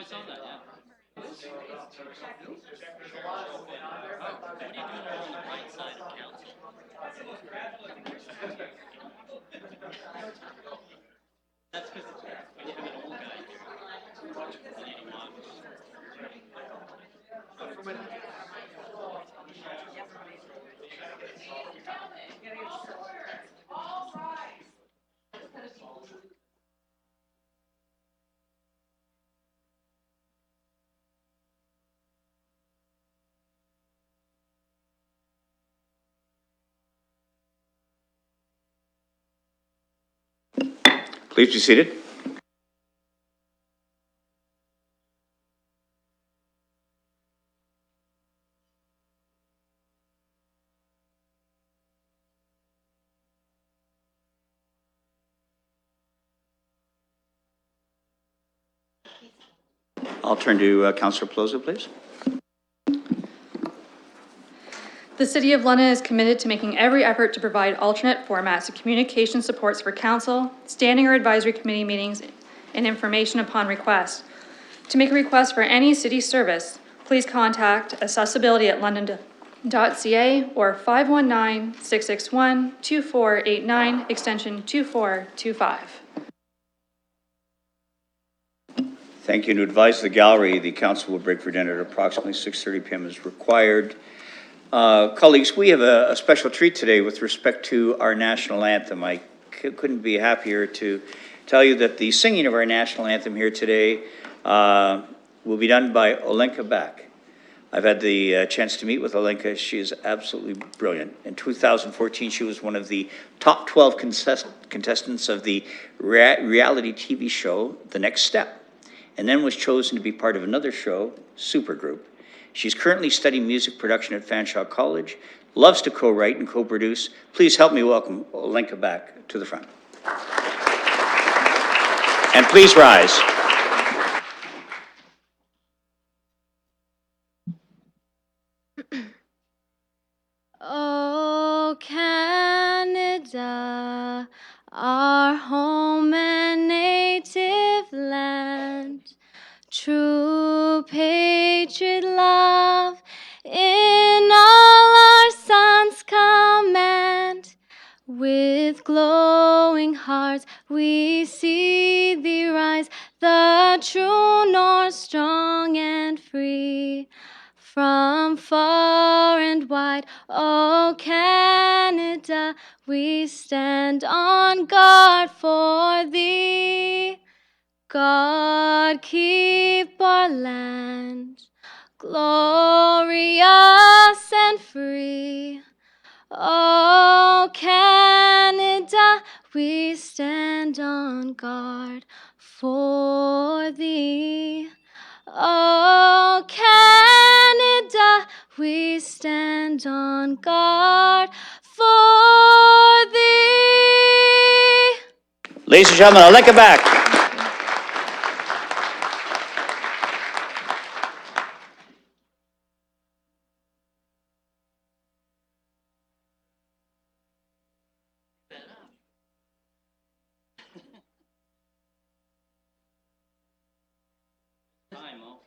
I saw that, yeah. What are you doing over on the right side of council? That's because we have an old guy here. And he walks. Please be seated. I'll turn to Councillor Pelosi, please. The City of London is committed to making every effort to provide alternate formats of communication supports for council, standing or advisory committee meetings, and information upon request. To make a request for any city service, please contact accessibility@london.ca or 519-661-2489, extension 2425. Thank you. To advise the gallery, the council will break for dinner at approximately 6:30 p.m. as required. Colleagues, we have a special treat today with respect to our national anthem. I couldn't be happier to tell you that the singing of our national anthem here today will be done by Olenka Back. I've had the chance to meet with Olenka. She is absolutely brilliant. In 2014, she was one of the top 12 contestants of the reality TV show, The Next Step, and then was chosen to be part of another show, Supergroup. She's currently studying music production at Fanshawe College, loves to co-write and co-produce. Please help me welcome Olenka Back to the front. And please rise. Oh, Canada, our home and native land, true patriot love in all our sons' command. With glowing hearts we see thee rise, the true north, strong and free. From far and wide, oh Canada, we stand on guard for thee. God keep our land glorious and free. Oh Canada, we stand on guard for thee. Oh Canada, we stand on guard for thee. Ladies and gentlemen, Olenka Back. Time, Mo.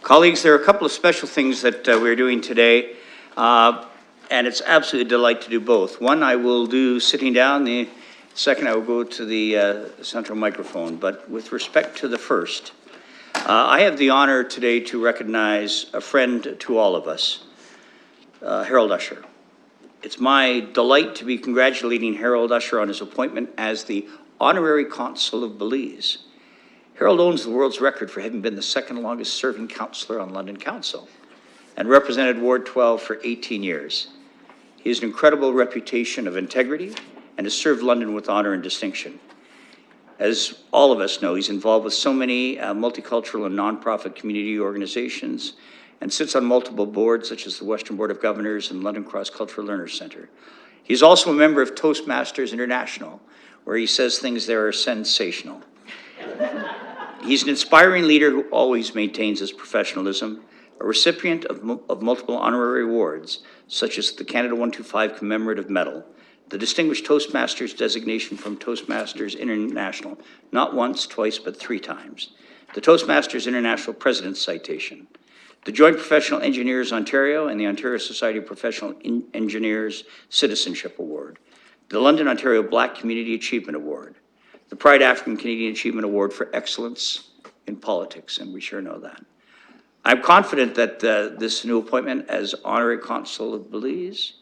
Colleagues, there are a couple of special things that we're doing today, and it's absolutely a delight to do both. One I will do sitting down, the second I will go to the central microphone. But with respect to the first, I have the honor today to recognize a friend to all of us, Harold Usher. It's my delight to be congratulating Harold Usher on his appointment as the Honorary Consul of Belize. Harold owns the world's record for having been the second longest serving councillor on London Council and represented Ward 12 for 18 years. He has an incredible reputation of integrity and has served London with honor and distinction. As all of us know, he's involved with so many multicultural and nonprofit community organizations and sits on multiple boards such as the Western Board of Governors and London Cross Cultural Learners Centre. He's also a member of Toastmasters International, where he says things that are sensational. He's an inspiring leader who always maintains his professionalism, a recipient of multiple honorary awards, such as the Canada 125 Commemorative Medal, the Distinguished Toastmasters designation from Toastmasters International, not once, twice, but 3 times, the Toastmasters International President's Citation, the Joint Professional Engineers Ontario and the Ontario Society of Professional Engineers Citizenship Award, the London, Ontario Black Community Achievement Award, the Pride African Canadian Achievement Award for Excellence in Politics, and we sure know that. I'm confident that this new appointment as Honorary Consul of Belize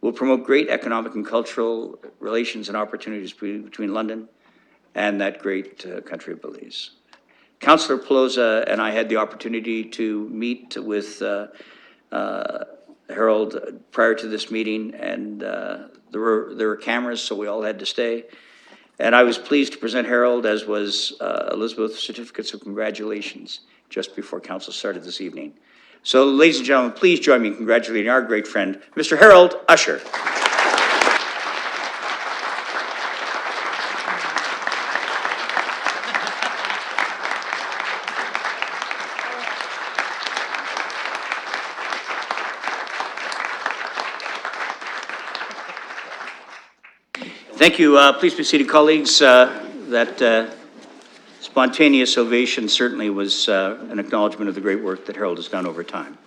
will promote great economic and cultural relations and opportunities between London and that great country of Belize. Councillor Pelosa and I had the opportunity to meet with Harold prior to this meeting, and there were cameras, so we all had to stay. And I was pleased to present Harold, as was Elizabeth, certificates of congratulations just before council started this evening. So, ladies and gentlemen, please join me in congratulating our great friend, Mr. Harold Usher. Thank you. Please be seated, colleagues. That spontaneous ovation certainly was an acknowledgement of the great work that Harold has done over time.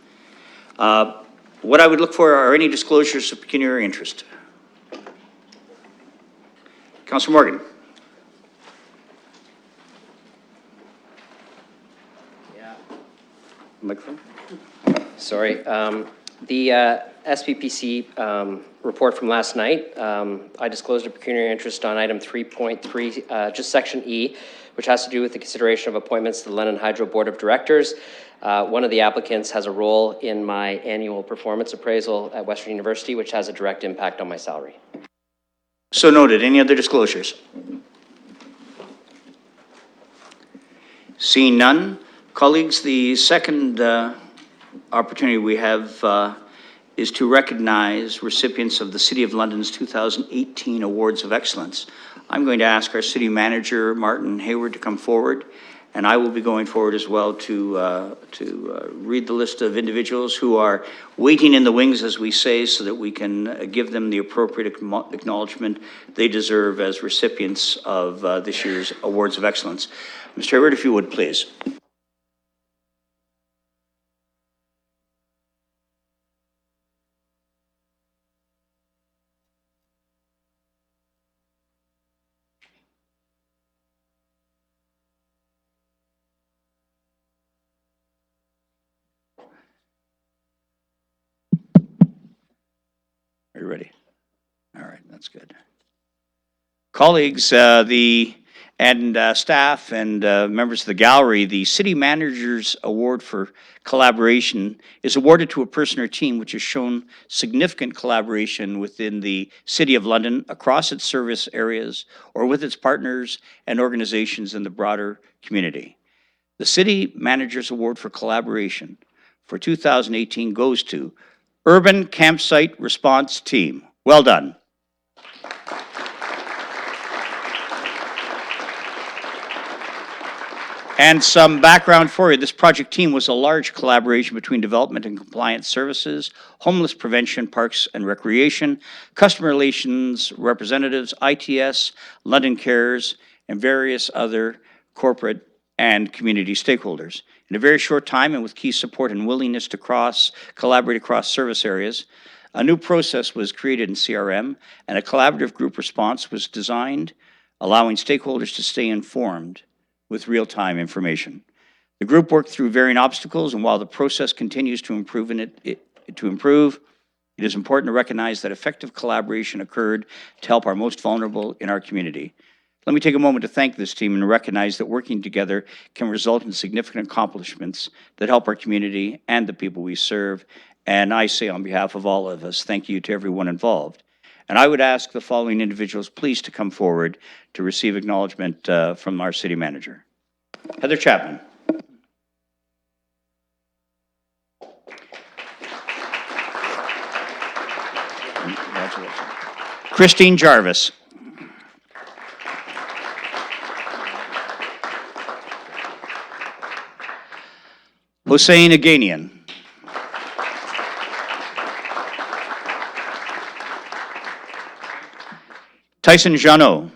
What I would look for are any disclosures of pecuniary interest. Councillor Morgan. Yeah. Microphone. Sorry. The SPPC report from last night, I disclosed a pecuniary interest on item 3.3, just section E, which has to do with the consideration of appointments to the London Hydro Board of Directors. One of the applicants has a role in my annual performance appraisal at Western University, which has a direct impact on my salary. So noted. Any other disclosures? Seeing none, colleagues, the second opportunity we have is to recognize recipients of the City of London's 2018 Awards of Excellence. I'm going to ask our City Manager, Martin Hayward, to come forward, and I will be going forward as well to read the list of individuals who are waiting in the wings, as we say, so that we can give them the appropriate acknowledgement they deserve as recipients of this year's Awards of Excellence. Mr. Hayward, if you would, please. Are you ready? All right, that's good. Colleagues, staff and members of the gallery, the City Manager's Award for Collaboration is awarded to a person or team which has shown significant collaboration within the City of London, across its service areas, or with its partners and organizations in the broader community. The City Manager's Award for Collaboration for 2018 goes to Urban Campsite Response Team. Well done. And some background for you. This project team was a large collaboration between Development and Compliance Services, Homeless Prevention, Parks and Recreation, Customer Relations Representatives, ITS, London Cares, and various other corporate and community stakeholders. In a very short time, and with key support and willingness to collaborate across service areas, a new process was created in CRM, and a collaborative group response was designed, allowing stakeholders to stay informed with real-time information. The group worked through varying obstacles, and while the process continues to improve, it is important to recognize that effective collaboration occurred to help our most vulnerable in our community. Let me take a moment to thank this team and recognize that working together can result in significant accomplishments that help our community and the people we serve. And I say on behalf of all of us, thank you to everyone involved. And I would ask the following individuals please to come forward to receive acknowledgement from our city manager. Heather Chapman. Congratulations. Christine Jarvis. Hossein Aganian. Tyson Jeannot.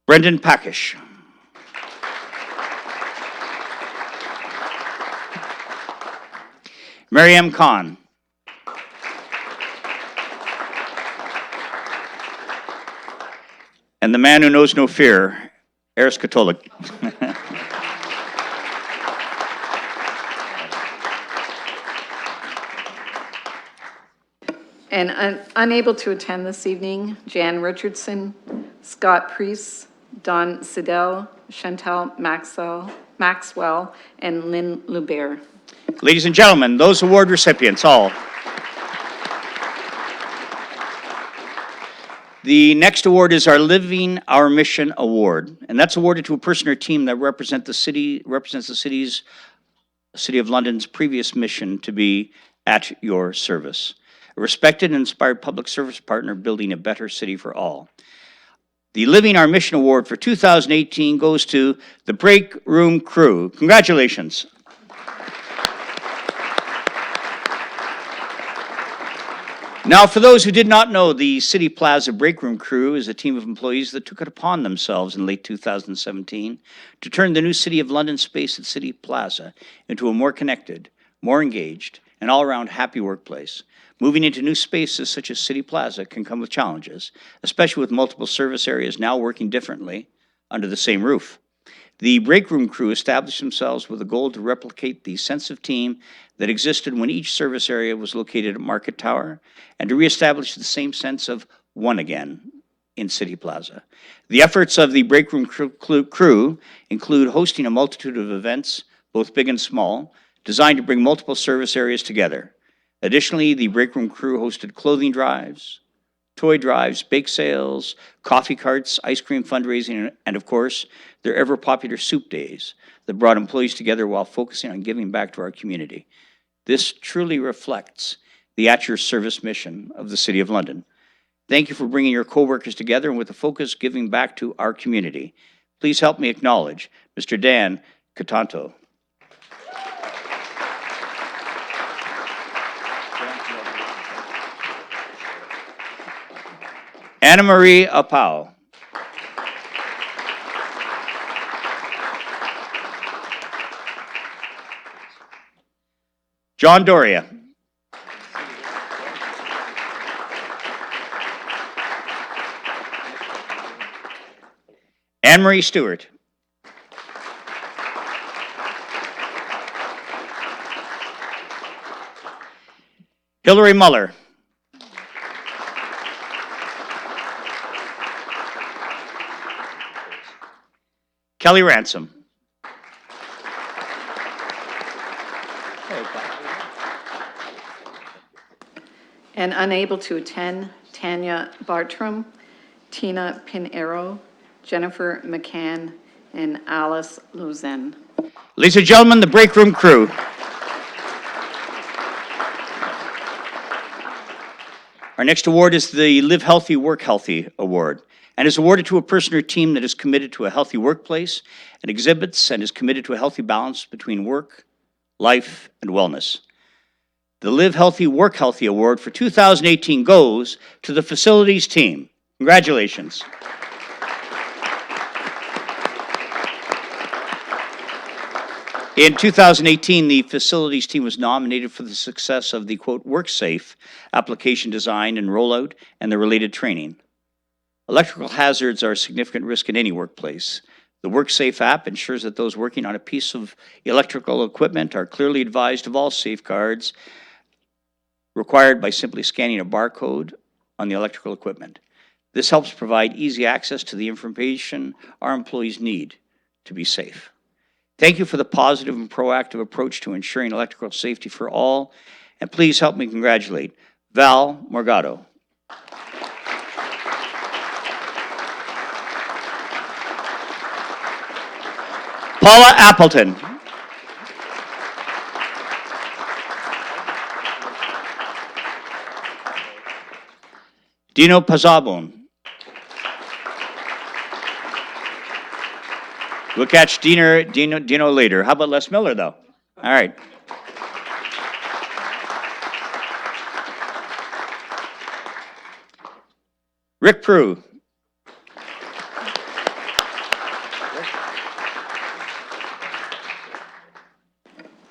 Brendan Packish. Mariam Khan. And the man who knows no fear, Eris Katolik. And unable to attend this evening, Jan Richardson, Scott Priest, Don Siddell, Chantal Maxwell, and Lynn Lubert. Ladies and gentlemen, those award recipients, all. The next award is our Living Our Mission Award, and that's awarded to a person or team that represents the City of London's previous mission to be at your service. A respected and inspired public service partner building a better city for all. The Living Our Mission Award for 2018 goes to the Break Room Crew. Congratulations. Now, for those who did not know, the City Plaza Break Room Crew is a team of employees that took it upon themselves in late 2017 to turn the new City of London space at City Plaza into a more connected, more engaged, and all-around happy workplace. Moving into new spaces such as City Plaza can come with challenges, especially with multiple service areas now working differently under the same roof. The Break Room Crew established themselves with a goal to replicate the sense of team that existed when each service area was located at Market Tower and to reestablish the same sense of one again in City Plaza. The efforts of the Break Room Crew include hosting a multitude of events, both big and small, designed to bring multiple service areas together. Additionally, the Break Room Crew hosted clothing drives, toy drives, bake sales, coffee carts, ice cream fundraising, and of course, their ever-popular soup days that brought employees together while focusing on giving back to our community. This truly reflects the At Your Service mission of the City of London. Thank you for bringing your coworkers together and with a focus giving back to our community. Please help me acknowledge Mr. Dan Catanto. Anna Marie Apau. John Doria. Anne Marie Stewart. Hillary Muller. Kelly Ransom. And unable to attend, Tanya Bartram, Tina Pinero, Jennifer McCann, and Alice Luzen. Ladies and gentlemen, the Break Room Crew. Our next award is the Live Healthy, Work Healthy Award, and is awarded to a person or team that is committed to a healthy workplace and exhibits and is committed to a healthy balance between work, life, and wellness. The Live Healthy, Work Healthy Award for 2018 goes to the facilities team. Congratulations. In 2018, the facilities team was nominated for the success of the, quote, WorkSafe application design and rollout and the related training. Electrical hazards are a significant risk in any workplace. The WorkSafe app ensures that those working on a piece of electrical equipment are clearly advised of all safeguards required by simply scanning a barcode on the electrical equipment. This helps provide easy access to the information our employees need to be safe. Thank you for the positive and proactive approach to ensuring electrical safety for all, and please help me congratulate Val Morgado. Paula Appleton. Dino Pazabon. We'll catch Dino later. How about Les Miller, though? All right. Rick Prue.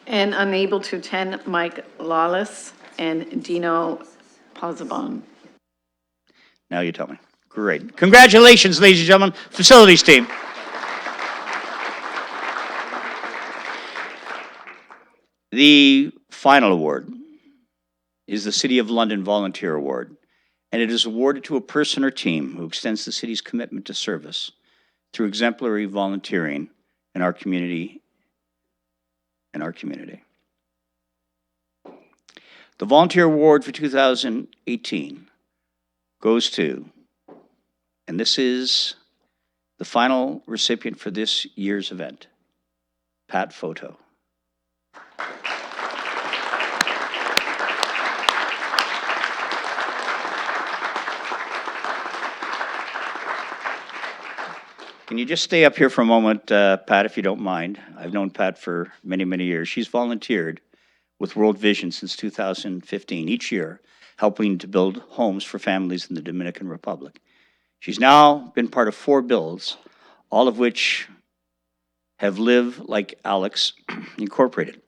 And unable to attend, Mike Lawless and Dino Pazabon. Now you tell me. Great. Congratulations, ladies and gentlemen. Facilities team. The final award is the City of London Volunteer Award, and it is awarded to a person or team who extends the city's commitment to service through exemplary volunteering in our community. The Volunteer Award for 2018 goes to, and this is the final recipient for this year's event, Pat Photo. Can you just stay up here for a moment, Pat, if you don't mind? I've known Pat for many, many years. She's volunteered with World Vision since 2015, each year, helping to build homes for families in the Dominican Republic. She's now been part of 4 builds, all of which have Live Like Alex Incorporated.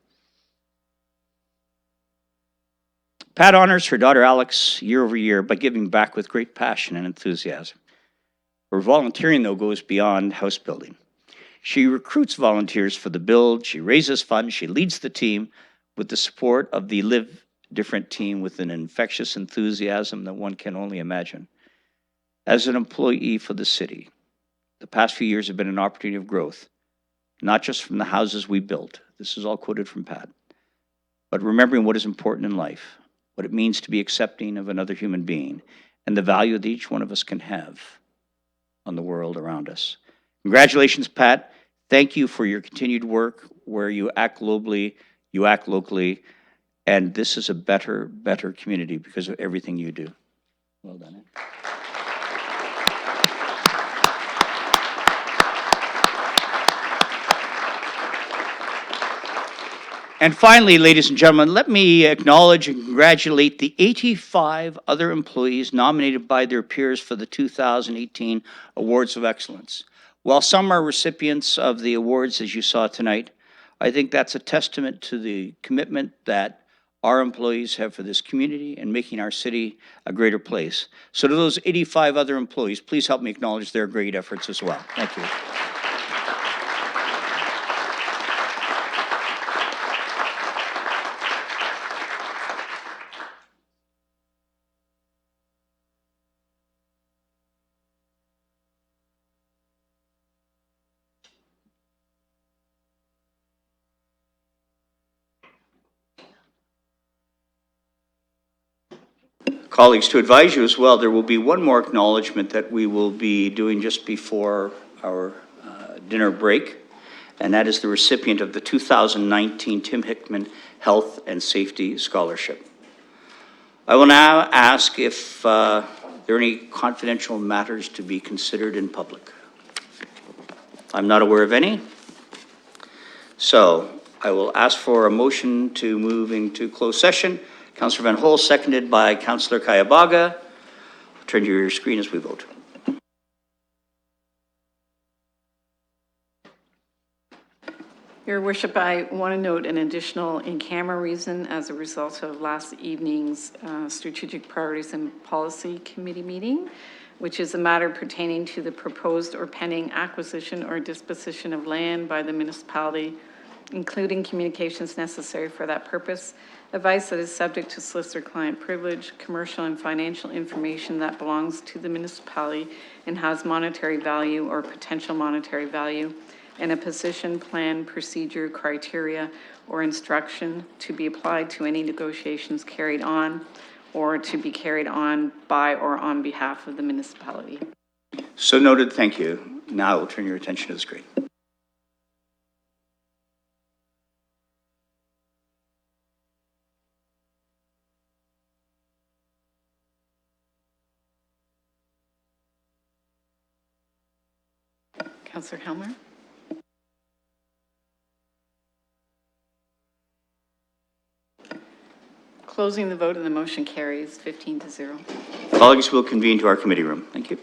Pat honors her daughter Alex year over year by giving back with great passion and enthusiasm. Her volunteering, though, goes beyond house building. She recruits volunteers for the build, she raises funds, she leads the team with the support of the Live Different team with an infectious enthusiasm that one can only imagine. As an employee for the city, the past few years have been an opportunity of growth, not just from the houses we built. This is all quoted from Pat, but remembering what is important in life, what it means to be accepting of another human being, and the value that each one of us can have on the world around us. Congratulations, Pat. Thank you for your continued work. Where you act globally, you act locally, and this is a better community because of everything you do. Well done. And finally, ladies and gentlemen, let me acknowledge and congratulate the 85 other employees nominated by their peers for the 2018 Awards of Excellence. While some are recipients of the awards, as you saw tonight, I think that's a testament to the commitment that our employees have for this community and making our city a greater place. So to those 85 other employees, please help me acknowledge their great efforts as well. Thank you. Colleagues, to advise you as well, there will be one more acknowledgement that we will be doing just before our dinner break, and that is the recipient of the 2019 Tim Hickman Health and Safety Scholarship. I will now ask if there are any confidential matters to be considered in public. I'm not aware of any. So I will ask for a motion to move into closed session. Councillor Van Hol, seconded by Councillor Kayabaga. Turn to your screen as we vote. Your Worship, I want to note an additional in-camera reason as a result of last evening's Strategic Priorities and Policy Committee meeting, which is a matter pertaining to the proposed or pending acquisition or disposition of land by the municipality, including communications necessary for that purpose. advice that is subject to solicitor-client privilege, commercial and financial information that belongs to the municipality and has monetary value or potential monetary value, and a position, plan, procedure, criteria, or instruction to be applied to any negotiations carried on or to be carried on by or on behalf of the municipality. So noted, thank you. Now I will turn your attention to the screen. Councillor Helmer? Closing the vote and the motion carries 15-0. Colleagues will convene to our committee room. Thank you.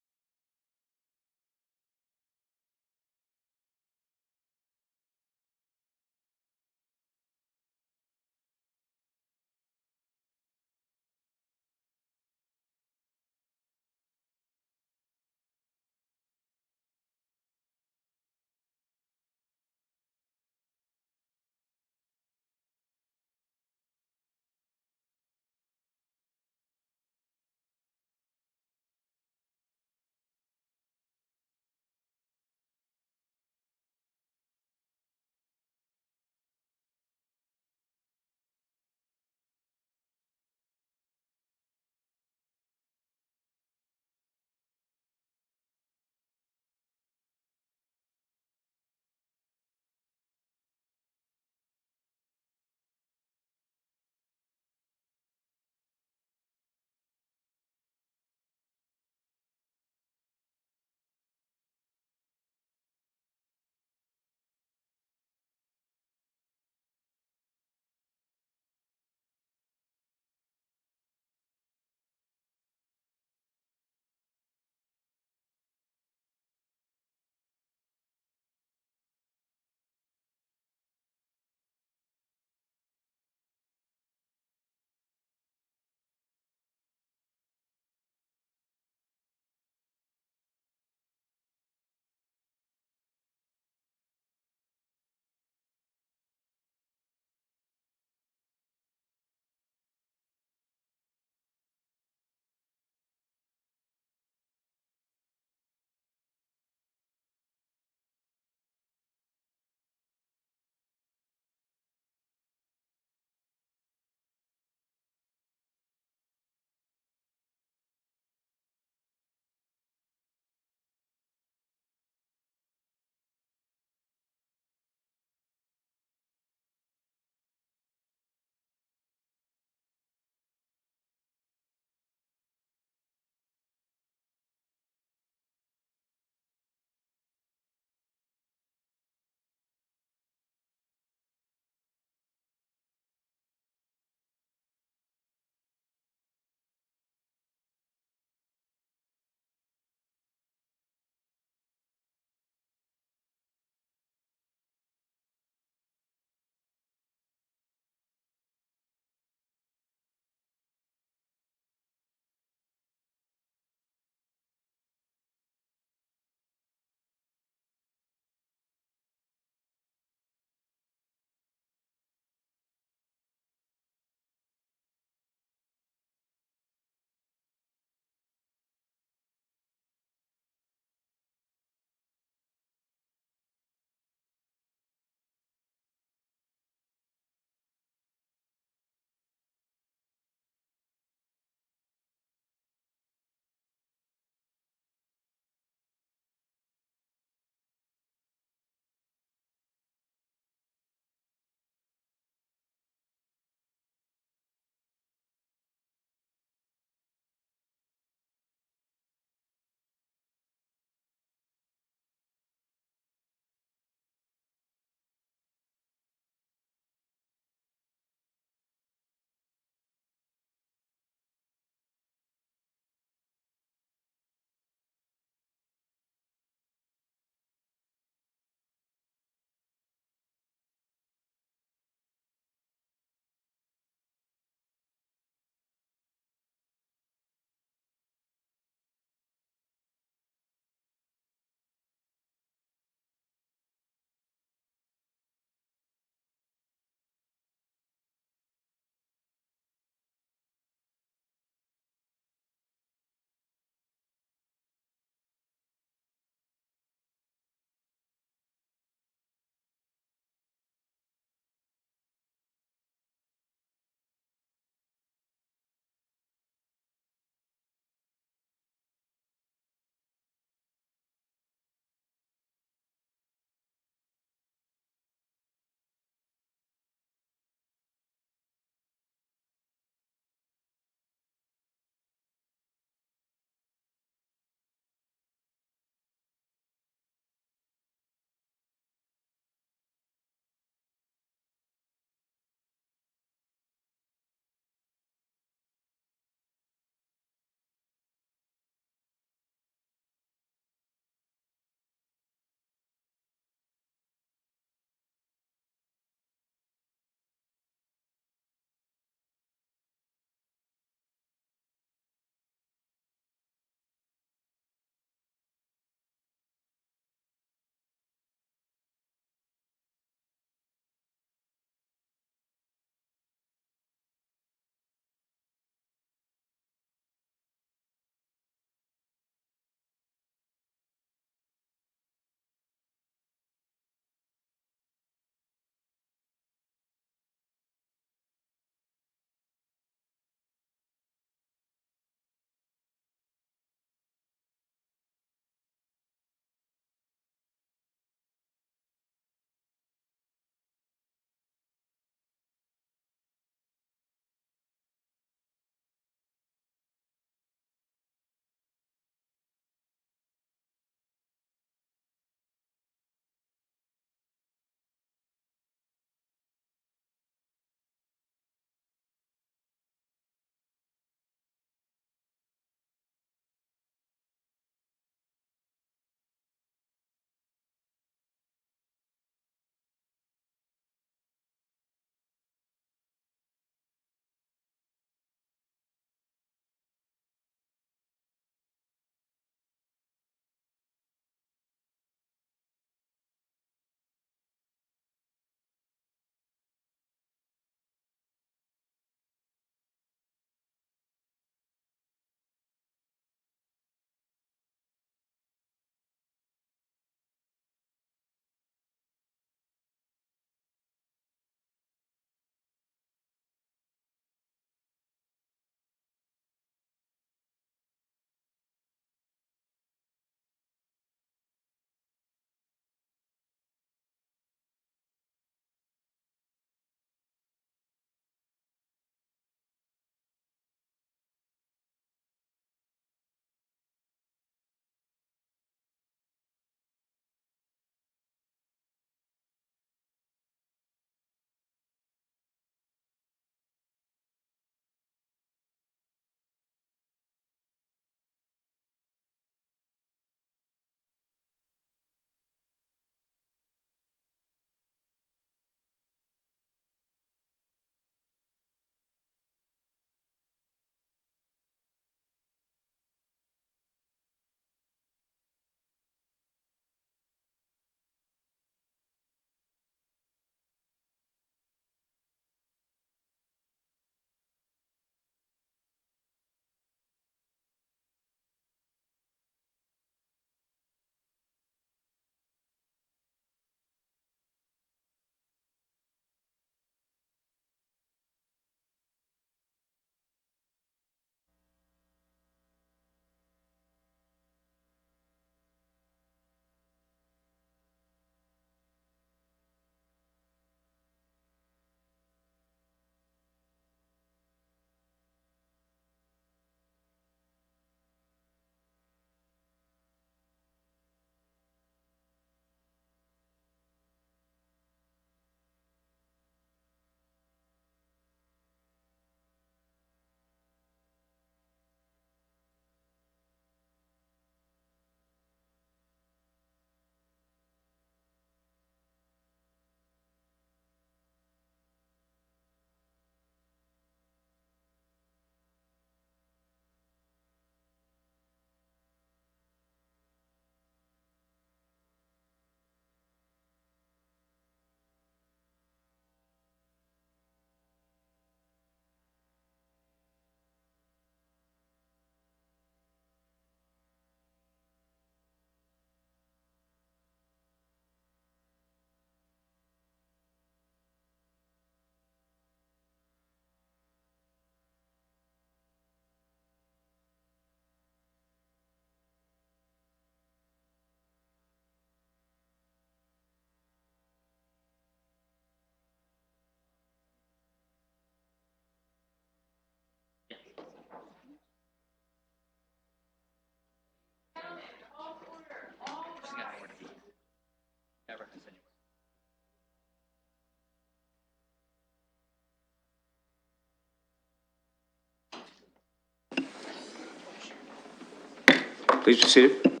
Please be seated.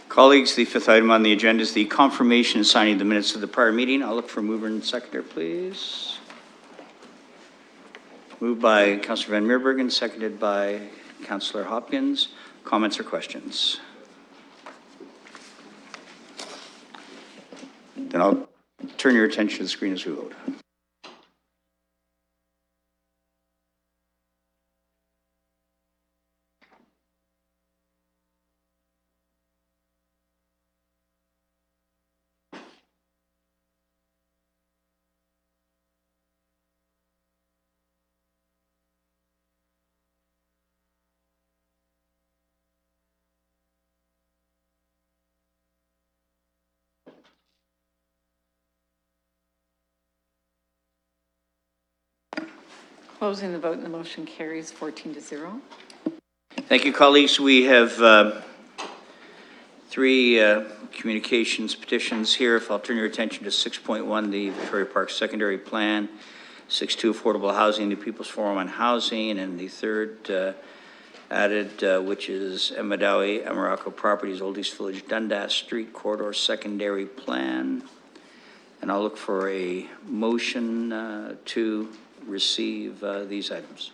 Colleagues, the fifth item on the agenda is the confirmation and signing the minutes of the prior meeting. I'll look for mover and seconder, please. Moved by Councillor Van Meerbergen, seconded by Councillor Hopkins. Comments or questions? Then I'll turn your attention to the screen as we vote. Closing the vote and the motion carries 14-0. Thank you, colleagues. We have three communications petitions here. If I'll turn your attention to 6.1, the Victoria Park Secondary Plan, 6.2, Affordable Housing, the People's Forum on Housing, and the third added, which is Emadawi Amarako Properties, Old East Village, Dundas Street Corridor Secondary Plan. And I'll look for a motion to receive these items.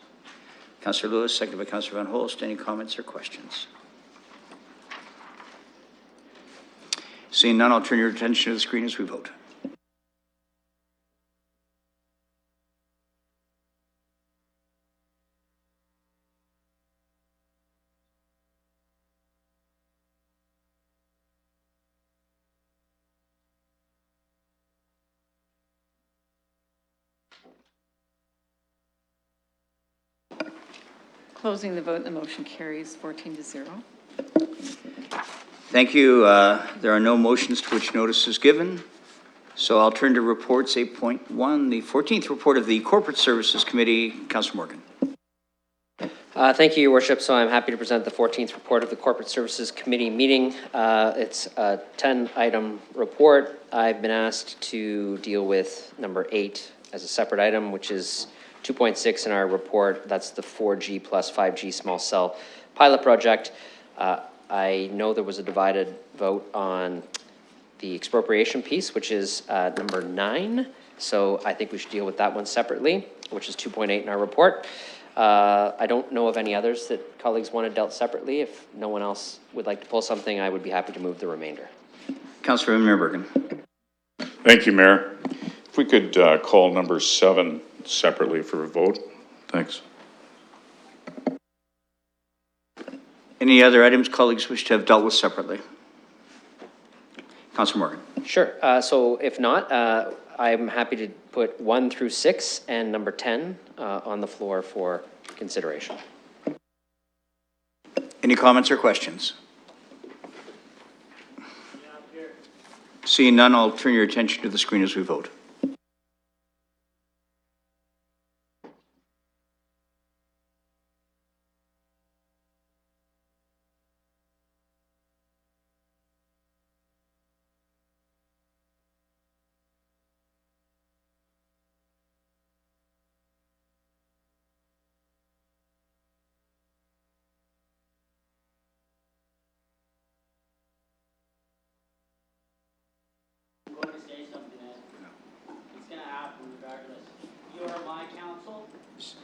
Councillor Lewis, seconded by Councillor Van Holst. Any comments or questions? Seeing none, I'll turn your attention to the screen as we vote. Closing the vote and the motion carries 14-0. Thank you. There are no motions to which notice is given. So I'll turn to reports 8.1, the 14th report of the Corporate Services Committee. Councillor Morgan. Thank you, Your Worship. So I'm happy to present the 14th report of the Corporate Services Committee meeting. It's a 10-item report. I've been asked to deal with number 8 as a separate item, which is 2.6 in our report. That's the 4G plus 5G small cell pilot project. I know there was a divided vote on the expropriation piece, which is number 9. So I think we should deal with that one separately, which is 2.8 in our report. I don't know of any others that colleagues wanted dealt separately. If no one else would like to pull something, I would be happy to move the remainder. Councillor Van Meerbergen. Thank you, Mayor. If we could call number 7 separately for a vote. Thanks. Any other items colleagues wish to have dealt with separately? Councillor Morgan. Sure. So if not, I'm happy to put 1 through 6 and number 10 on the floor for consideration. Any comments or questions? Seeing none, I'll turn your attention to the screen as we vote.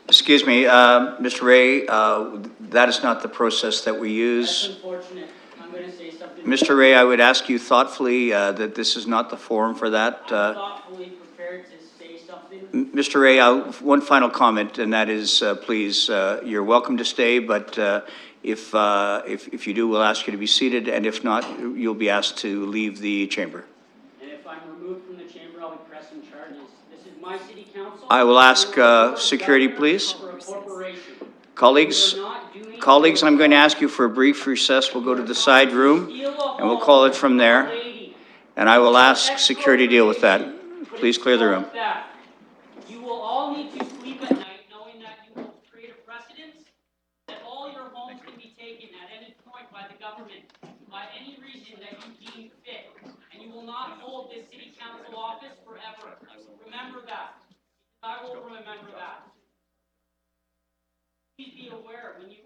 Excuse me, Mr. Ray, that is not the process that we use. That's unfortunate. I'm going to say something. Mr. Ray, I would ask you thoughtfully that this is not the forum for that. I'm thoughtfully prepared to say something. Mr. Ray, one final comment, and that is, please, you're welcome to stay, but if you do, we'll ask you to be seated, and if not, you'll be asked to leave the chamber. And if I'm removed from the chamber, I'll be pressing charges. This is my city council. I will ask security, please. Colleagues, I'm going to ask you for a brief recess. We'll go to the side room, and we'll call it from there. And I will ask security to deal with that. Please clear the room. You will all need to sleep at night knowing that you will create a precedent that all your homes can be taken at any point by the government. will not hold this city council office forever. Remember that. I will remember that. Please be aware when you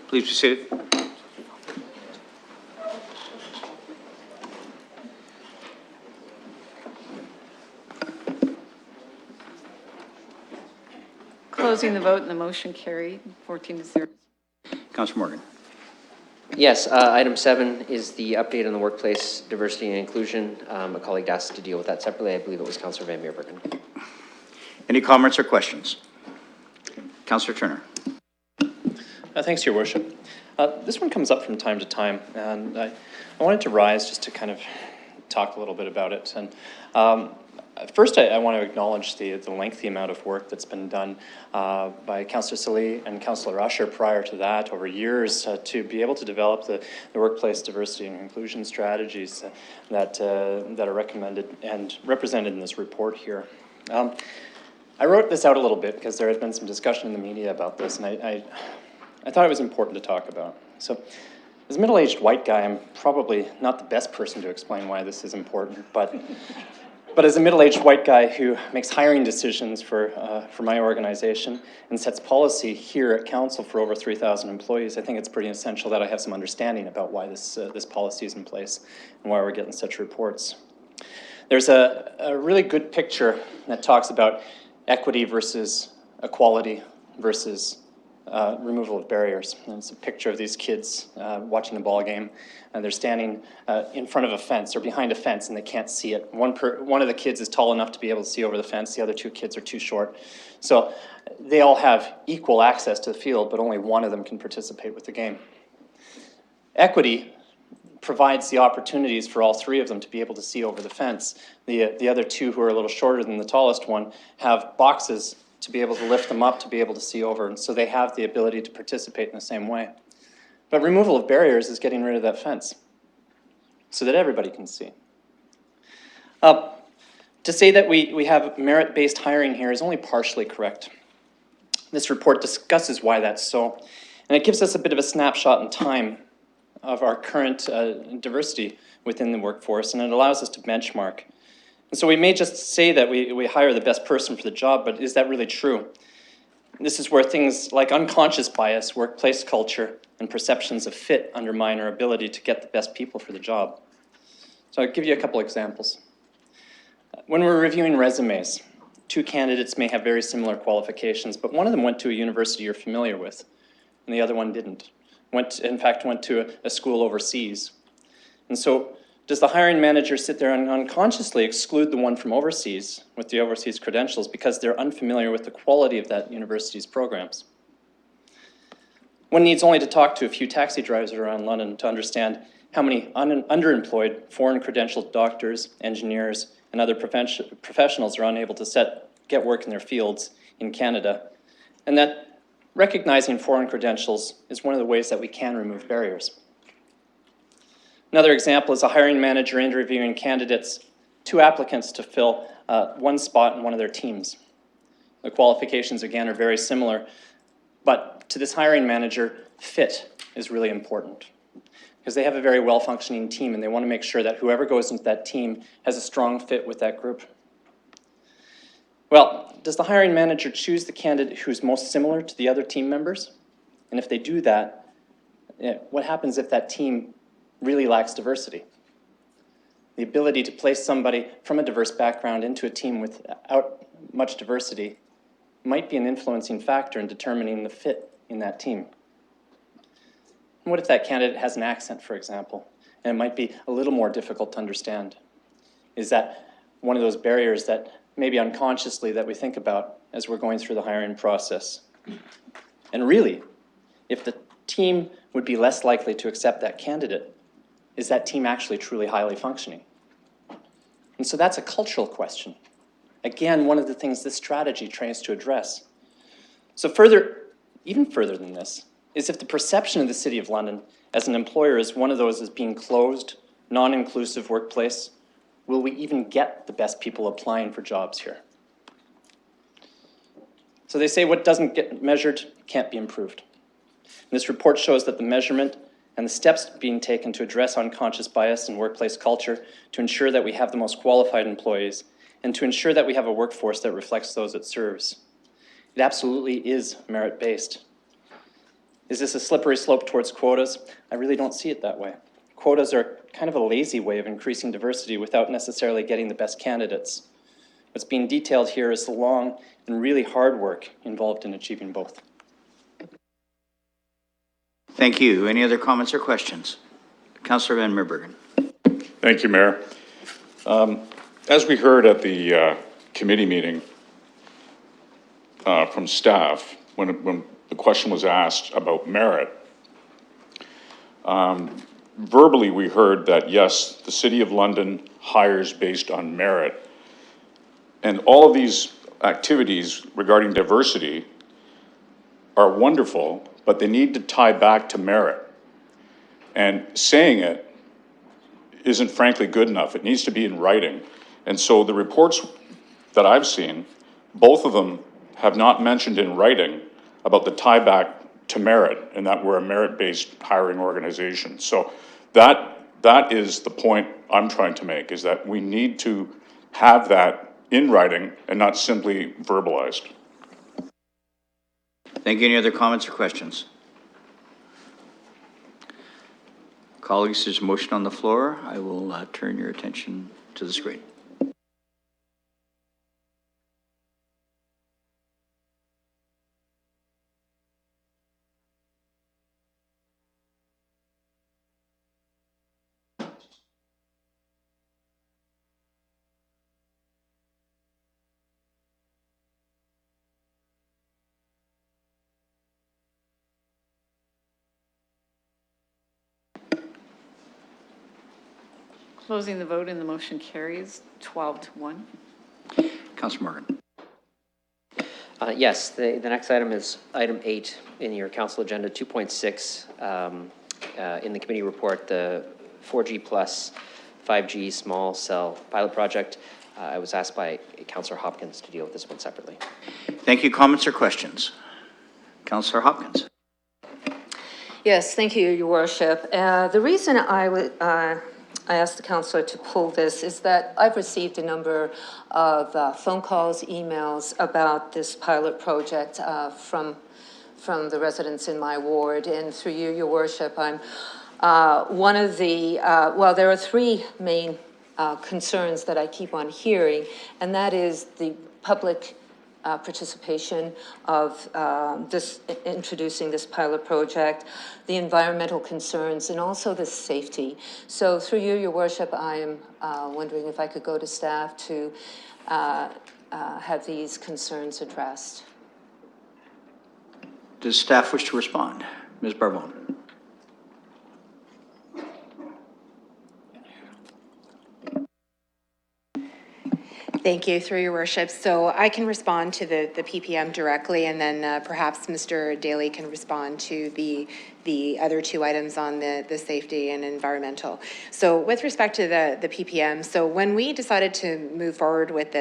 Please be seated. Closing the vote and the motion carried, 14-0. Councilor Morgan. Yes, item 7 is the update on the workplace diversity and inclusion. A colleague asked to deal with that separately. I believe it was Councillor Van Meerbergen. Any comments or questions? Councillor Turner. Thanks, Your Worship. This one comes up from time to time, and I wanted to rise just to kind of talk a little bit about it. And first, I want to acknowledge the lengthy amount of work that's been done by Councillor Sallee and Councillor Usher prior to that over years to be able to develop the workplace diversity and inclusion strategies that are recommended and represented in this report here. I wrote this out a little bit because there has been some discussion in the media about this, and I thought it was important to talk about. So, as a middle-aged white guy, I'm probably not the best person to explain why this is important, but as a middle-aged white guy who makes hiring decisions for my organization and sets policy here at council for over 3,000 employees, I think it's pretty essential that I have some understanding about why this policy is in place and why we're getting such reports. There's a really good picture that talks about equity versus equality versus removal of barriers. And it's a picture of these kids watching a ball game, and they're standing in front of a fence or behind a fence, and they can't see it. One of the kids is tall enough to be able to see over the fence. The other two kids are too short. So they all have equal access to the field, but only one of them can participate with the game. Equity provides the opportunities for all three of them to be able to see over the fence. The other two, who are a little shorter than the tallest one, have boxes to be able to lift them up to be able to see over, and so they have the ability to participate in the same way. But removal of barriers is getting rid of that fence so that everybody can see. To say that we have merit-based hiring here is only partially correct. This report discusses why that's so, and it gives us a bit of a snapshot in time of our current diversity within the workforce, and it allows us to benchmark. And so we may just say that we hire the best person for the job, but is that really true? This is where things like unconscious bias, workplace culture, and perceptions of fit undermine our ability to get the best people for the job. So I'll give you a couple examples. When we're reviewing resumes, two candidates may have very similar qualifications, but one of them went to a university you're familiar with, and the other one didn't. In fact, went to a school overseas. And so does the hiring manager sit there and unconsciously exclude the one from overseas with the overseas credentials because they're unfamiliar with the quality of that university's programs? One needs only to talk to a few taxi drivers around London to understand how many underemployed foreign credentialed doctors, engineers, and other professionals are unable to get work in their fields in Canada, and that recognizing foreign credentials is one of the ways that we can remove barriers. Another example is a hiring manager interviewing candidates, two applicants to fill one spot in one of their teams. The qualifications, again, are very similar, but to this hiring manager, fit is really important because they have a very well-functioning team and they want to make sure that whoever goes into that team has a strong fit with that group. Well, does the hiring manager choose the candidate who's most similar to the other team members? And if they do that, what happens if that team really lacks diversity? The ability to place somebody from a diverse background into a team without much diversity might be an influencing factor in determining the fit in that team. And what if that candidate has an accent, for example, and it might be a little more difficult to understand? Is that one of those barriers that maybe unconsciously that we think about as we're going through the hiring process? And really, if the team would be less likely to accept that candidate, is that team actually truly highly functioning? And so that's a cultural question. Again, one of the things this strategy tries to address. So even further than this, is if the perception of the City of London as an employer is one of those as being closed, non-inclusive workplace, will we even get the best people applying for jobs here? So they say what doesn't get measured can't be improved. And this report shows that the measurement and the steps being taken to address unconscious bias in workplace culture to ensure that we have the most qualified employees and to ensure that we have a workforce that reflects those it serves. It absolutely is merit-based. Is this a slippery slope towards quotas? I really don't see it that way. Quotas are kind of a lazy way of increasing diversity without necessarily getting the best candidates. What's being detailed here is the long and really hard work involved in achieving both. Thank you. Any other comments or questions? Councillor Van Meerbergen. Thank you, Mayor. As we heard at the committee meeting from staff, when the question was asked about merit, verbally we heard that, yes, the City of London hires based on merit. And all of these activities regarding diversity are wonderful, but they need to tie back to merit. And saying it isn't frankly good enough. It needs to be in writing. And so the reports that I've seen, both of them have not mentioned in writing about the tie back to merit and that we're a merit-based hiring organization. So that is the point I'm trying to make, is that we need to have that in writing and not simply verbalized. Thank you. Any other comments or questions? Colleagues, there's a motion on the floor. I will turn your attention to the screen. Closing the vote and the motion carries 12-1. Councillor Morgan. Yes, the next item is item 8 in your council agenda, 2.6. In the committee report, the 4G plus 5G small cell pilot project. I was asked by Councillor Hopkins to deal with this one separately. Thank you. Comments or questions? Councillor Hopkins. Yes, thank you, Your Worship. The reason I asked the councillor to pull this is that I've received a number of phone calls, emails about this pilot project from the residents in my ward. And through you, Your Worship, I'm one of the, well, there are 3 main concerns that I keep on hearing, and that is the public participation of introducing this pilot project, the environmental concerns, and also the safety. So through you, Your Worship, I am wondering if I could go to staff to have these concerns addressed. Does staff wish to respond? Ms. Barbone. Thank you, through your worship. So I can respond to the PPM directly, and then perhaps Mr. Daly can respond to the other 2 items on the safety and environmental. So with respect to the PPM, so when we decided to move forward with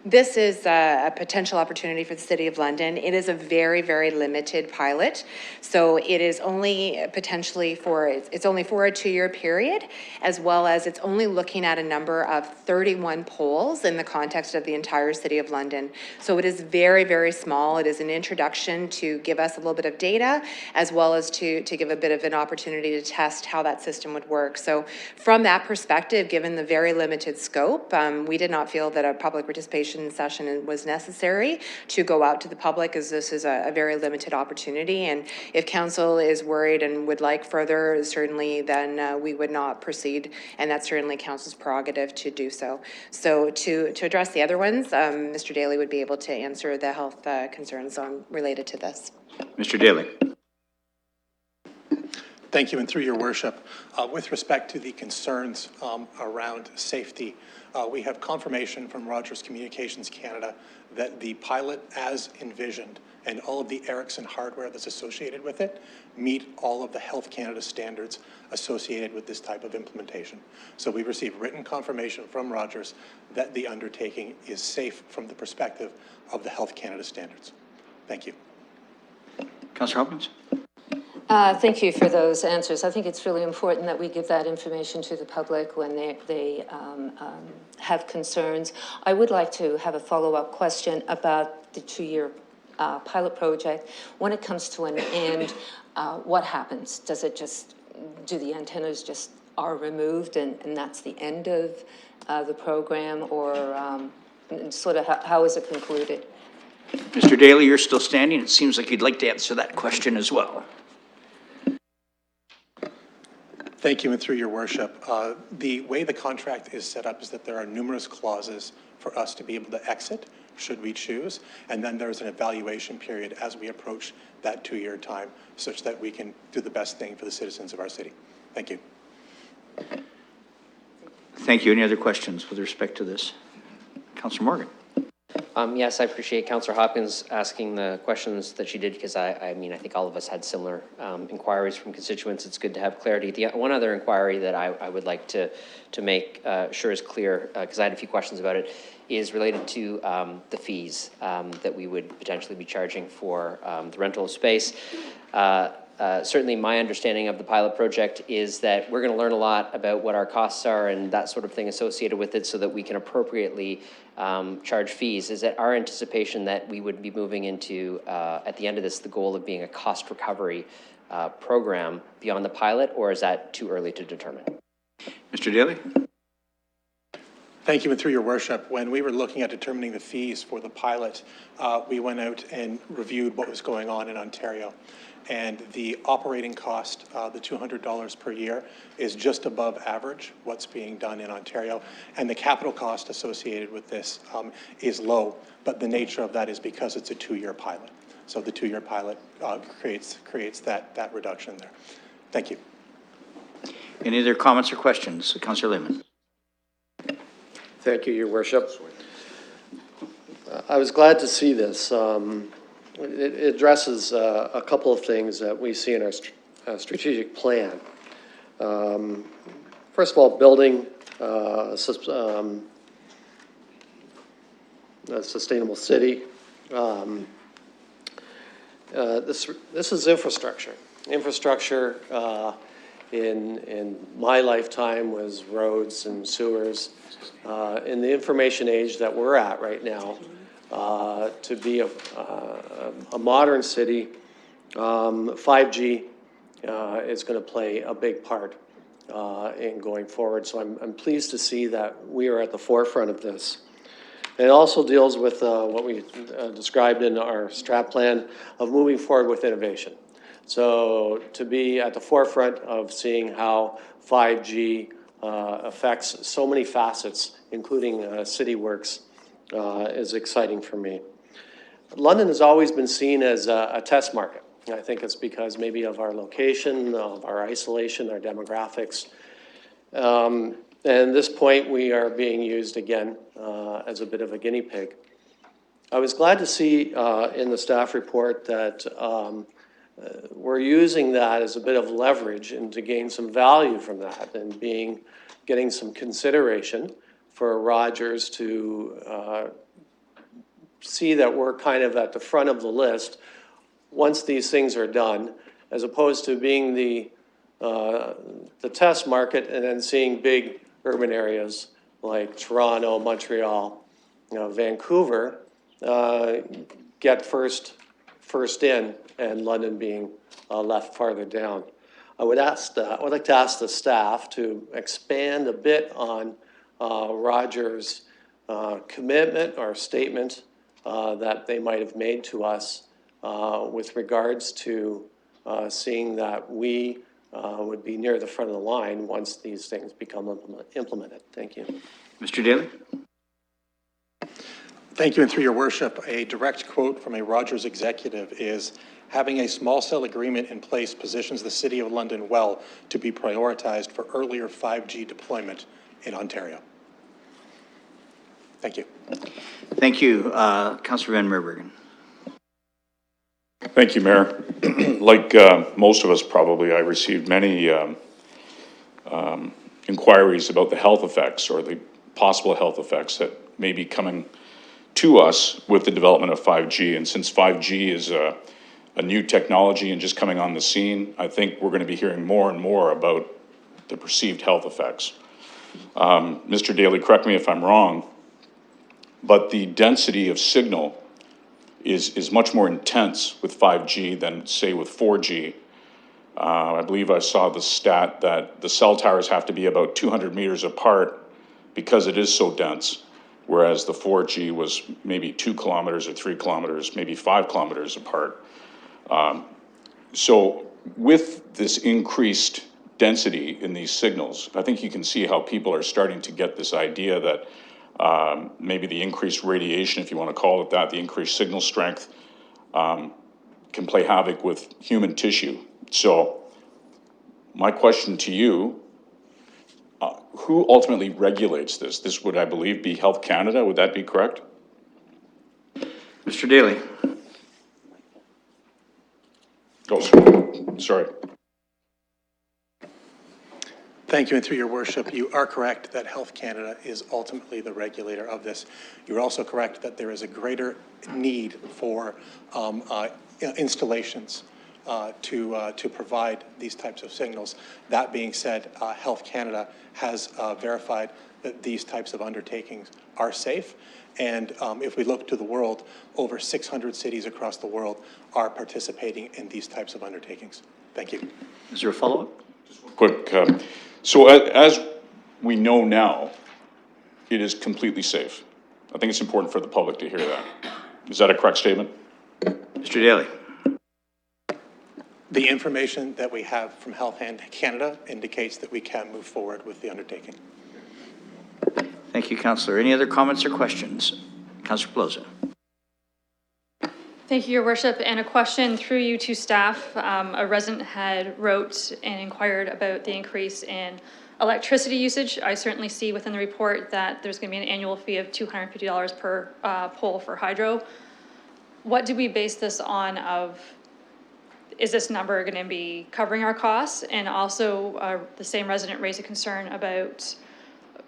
this is a potential opportunity for the City of London. It is a very, very limited pilot. So it is only potentially it's only for a 2-year period, as well as it's only looking at a number of 31 polls in the context of the entire City of London. So it is very, very small. It is an introduction to give us a little bit of data, as well as to give a bit of an opportunity to test how that system would work. So from that perspective, given the very limited scope, we did not feel that a public participation session was necessary to go out to the public, as this is a very limited opportunity. And if council is worried and would like further, certainly then we would not proceed, and that's certainly council's prerogative to do so. So to address the other ones, Mr. Daly would be able to answer the health concerns related to this. Mr. Daly. Thank you, and through your worship, with respect to the concerns around safety, we have confirmation from Rogers Communications Canada that the pilot as envisioned and all of the Ericsson hardware that's associated with it meet all of the Health Canada standards associated with this type of implementation. So we received written confirmation from Rogers that the undertaking is safe from the perspective of the Health Canada standards. Thank you. Councillor Hopkins. Thank you for those answers. I think it's really important that we give that information to the public when they have concerns. I would like to have a follow-up question about the 2-year pilot project, when it comes to an end, what happens? Does it just, do the antennas just are removed and that's the end of the program, or sort of how is it concluded? Mr. Daly, you're still standing. It seems like you'd like to answer that question as well. Thank you, and through your worship. The way the contract is set up is that there are numerous clauses for us to be able to exit, should we choose, and then there's an evaluation period as we approach that 2-year time, such that we can do the best thing for the citizens of our city. Thank you. Thank you. Any other questions with respect to this? Councillor Morgan. Yes, I appreciate Councillor Hopkins asking the questions that she did, because I mean, I think all of us had similar inquiries from constituents. It's good to have clarity. The one other inquiry that I would like to make sure is clear, because I had a few questions about it, is related to the fees that we would potentially be charging for the rental of space. Certainly my understanding of the pilot project is that we're going to learn a lot about what our costs are and that sort of thing associated with it, so that we can appropriately charge fees. Is it our anticipation that we would be moving into, at the end of this, the goal of being a cost recovery program beyond the pilot, or is that too early to determine? Mr. Daly. Thank you, and through your worship, when we were looking at determining the fees for the pilot, we went out and reviewed what was going on in Ontario. And the operating cost, the $200 per year, is just above average, what's being done in Ontario. And the capital cost associated with this is low, but the nature of that is because it's a 2-year pilot. So the 2-year pilot creates that reduction there. Thank you. Any other comments or questions? Councillor Lehman. Thank you, Your Worship. I was glad to see this. It addresses a couple of things that we see in our strategic plan. First of all, building a sustainable city. This is infrastructure. Infrastructure in my lifetime was roads and sewers. In the information age that we're at right now, to be a modern city, 5G is going to play a big part in going forward. So I'm pleased to see that we are at the forefront of this. It also deals with what we described in our strat plan of moving forward with innovation. So to be at the forefront of seeing how 5G affects so many facets, including city works, is exciting for me. London has always been seen as a test market. I think it's because maybe of our location, of our isolation, our demographics. And at this point, we are being used again as a bit of a guinea pig. I was glad to see in the staff report that we're using that as a bit of leverage and to gain some value from that, and getting some consideration for Rogers to see that we're kind of at the front of the list once these things are done, as opposed to being the test market and then seeing big urban areas like Toronto, Montreal, Vancouver get first in, and London being left farther down. I would like to ask the staff to expand a bit on Rogers' commitment or statement that they might have made to us with regards to seeing that we would be near the front of the line once these things become implemented. Thank you. Mr. Daly. Thank you, and through your worship, a direct quote from a Rogers executive is, "Having a small cell agreement in place positions the City of London well to be prioritized for earlier 5G deployment in Ontario." Thank you. Thank you. Councillor Van Meerbergen. Thank you, Mayor. Like most of us probably, I received many inquiries about the health effects or the possible health effects that may be coming to us with the development of 5G. And since 5G is a new technology and just coming on the scene, I think we're going to be hearing more and more about the perceived health effects. Mr. Daly, correct me if I'm wrong, but the density of signal is much more intense with 5G than, say, with 4G. I believe I saw the stat that the cell towers have to be about 200 meters apart because it is so dense, whereas the 4G was maybe 2 kilometers or 3 kilometers, maybe 5 kilometers apart. So with this increased density in these signals, I think you can see how people are starting to get this idea that maybe the increased radiation, if you want to call it that, the increased signal strength can play havoc with human tissue. So my question to you, who ultimately regulates this? This would, I believe, be Health Canada. Would that be correct? Mr. Daly. Oh, sorry. Thank you, and through your worship, you are correct that Health Canada is ultimately the regulator of this. You're also correct that there is a greater need for installations to provide these types of signals. That being said, Health Canada has verified that these types of undertakings are safe. And if we look to the world, over 600 cities across the world are participating in these types of undertakings. Thank you. Is there a follow-up? Quick. So as we know now, it is completely safe. I think it's important for the public to hear that. Is that a correct statement? Mr. Daly. The information that we have from Health Canada indicates that we can move forward with the undertaking. Thank you, Councillor. Any other comments or questions? Councillor Pelosi. Thank you, Your Worship. And a question through you to staff. A resident had wrote and inquired about the increase in electricity usage. I certainly see within the report that there's going to be an annual fee of $250 per pole for hydro. What do we base this on of? Is this number going to be covering our costs? And also, the same resident raised a concern about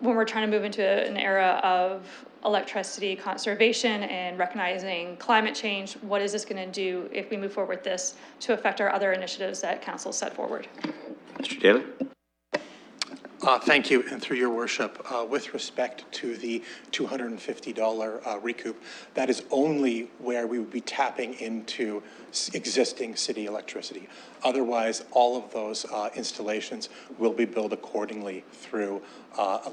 when we're trying to move into an era of electricity conservation and recognizing climate change, what is this going to do if we move forward with this to affect our other initiatives that council set forward? Mr. Daly. Thank you, and through your worship, with respect to the $250 recoup, that is only where we would be tapping into existing city electricity. Otherwise, all of those installations will be billed accordingly through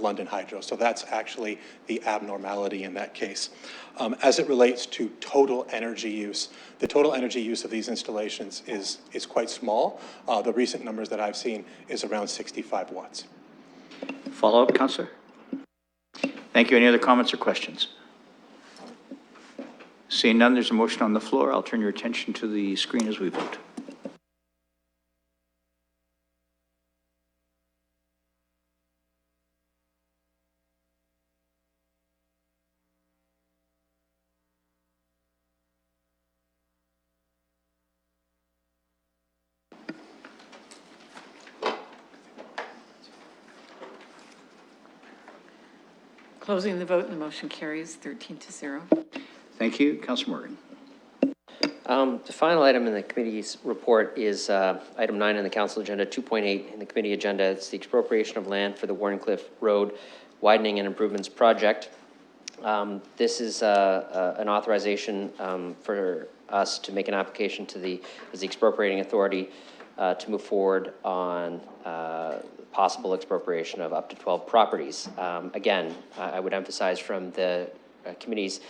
London Hydro. So that's actually the abnormality in that case. As it relates to total energy use, the total energy use of these installations is quite small. The recent numbers that I've seen is around 65 watts. Follow-up, Councillor? Thank you. Any other comments or questions? Seeing none, there's a motion on the floor. I'll turn your attention to the screen as we vote. Closing the vote, and the motion carries 13-0. Thank you. Councillor Morgan. The final item in the committee's report is item 9 on the council agenda, 2.8 in the committee agenda. It's the expropriation of land for the Wardenclyffe Road Widening and Improvements Project. This is an authorization for us to make an application to the expropriating authority to move forward on possible expropriation of up to 12 properties. Again, I would emphasize from the committee's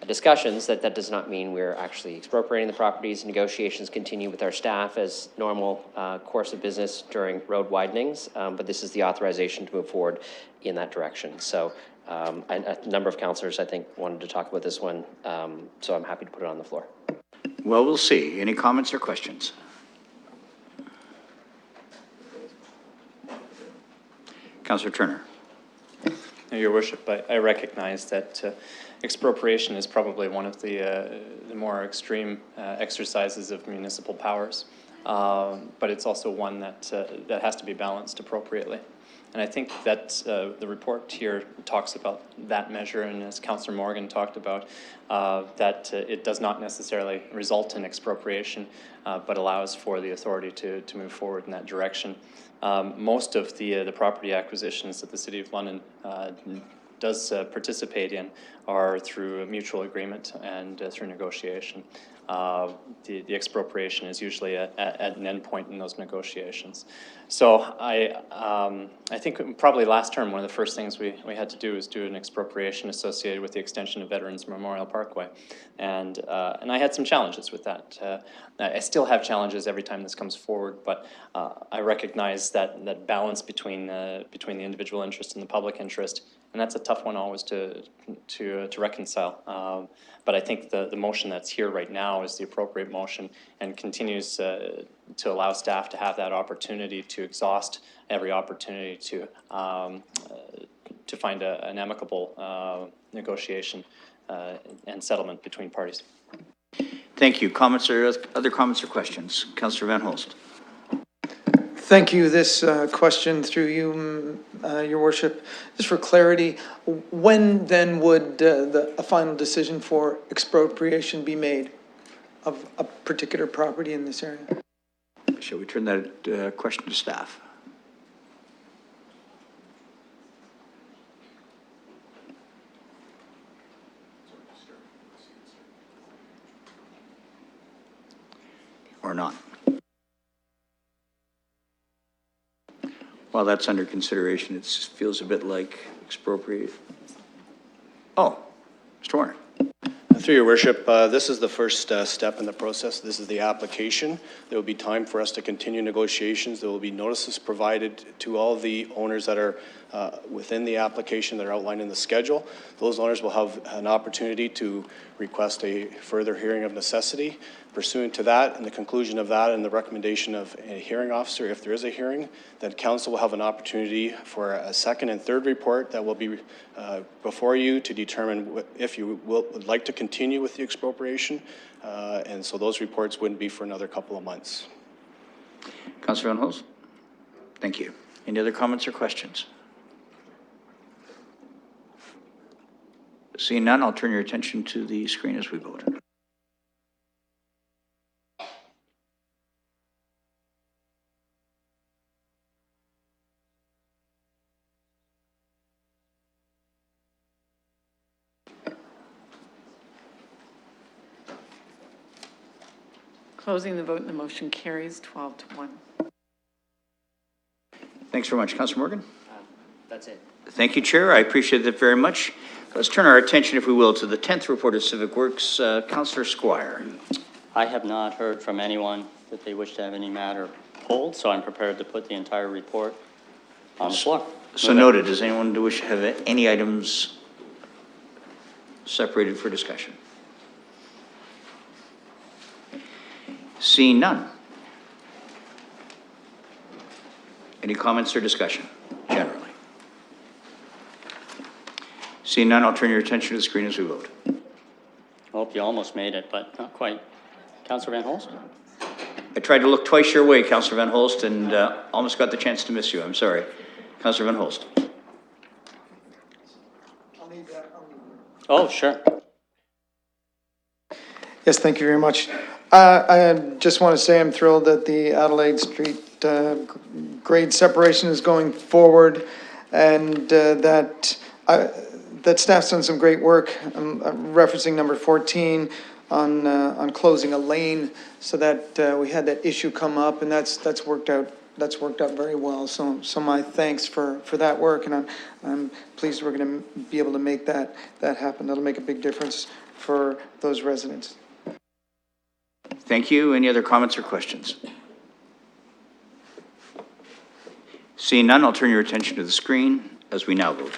discussions that does not mean we're actually expropriating the properties. Negotiations continue with our staff as normal course of business during road widenings, but this is the authorization to move forward in that direction. So a number of councillors, I think, wanted to talk about this one, so I'm happy to put it on the floor. Well, we'll see. Any comments or questions? Councillor Turner. Your Worship, I recognize that expropriation is probably one of the more extreme exercises of municipal powers, but it's also one that has to be balanced appropriately. And I think that the report here talks about that measure, and as Councillor Morgan talked about, that it does not necessarily result in expropriation, but allows for the authority to move forward in that direction. Most of the property acquisitions that the City of London does participate in are through a mutual agreement and through negotiation. The expropriation is usually at an endpoint in those negotiations. So I think probably last term, one of the first things we had to do was do an expropriation associated with the extension of Veterans Memorial Parkway. And I had some challenges with that. I still have challenges every time this comes forward, but I recognize that balance between the individual interest and the public interest, and that's a tough one always to reconcile. But I think the motion that's here right now is the appropriate motion and continues to allow staff to have that opportunity to exhaust every opportunity to find an amicable negotiation and settlement between parties. Thank you. Comments or other comments or questions? Councillor Van Holst. Thank you. This question through you, Your Worship, just for clarity, when then would a final decision for expropriation be made of a particular property in this area? Shall we turn that question to staff? Or not? While that's under consideration, it feels a bit like expropriate. Oh, Mr. Warner. Through your worship, this is the first step in the process. This is the application. There will be time for us to continue negotiations. There will be notices provided to all of the owners that are within the application that are outlined in the schedule. Those owners will have an opportunity to request a further hearing of necessity. Pursuant to that and the conclusion of that and the recommendation of a hearing officer, if there is a hearing, then council will have an opportunity for a second and third report that will be before you to determine if you would like to continue with the expropriation. And so those reports wouldn't be for another couple of months. Councillor Van Holst. Thank you. Any other comments or questions? Seeing none, I'll turn your attention to the screen as we vote. Closing the vote and the motion carries 12-1. Thanks very much. Councillor Morgan? That's it. Thank you, Chair. I appreciate that very much. Let's turn our attention, if we will, to the 10th report of Civic Works. Councillor Squire. I have not heard from anyone that they wish to have any matter pulled, so I'm prepared to put the entire report on the floor. So noted. Does anyone wish to have any items separated for discussion? Seeing none. Any comments or discussion, generally? Seeing none, I'll turn your attention to the screen as we vote. I hope you almost made it, but not quite. Councillor Van Holst? I tried to look twice your way, Councillor Van Holst, and almost got the chance to miss you. I'm sorry. Councillor Van Holst. Oh, sure. Yes, thank you very much. I just want to say I'm thrilled that the Adelaide Street grade separation is going forward, and that staff's done some great work. I'm referencing number 14 on closing a lane, so that we had that issue come up, and that's worked out. That's worked out very well. So my thanks for that work, and I'm pleased we're going to be able to make that happen. That'll make a big difference for those residents. Thank you. Any other comments or questions? Seeing none, I'll turn your attention to the screen as we now vote.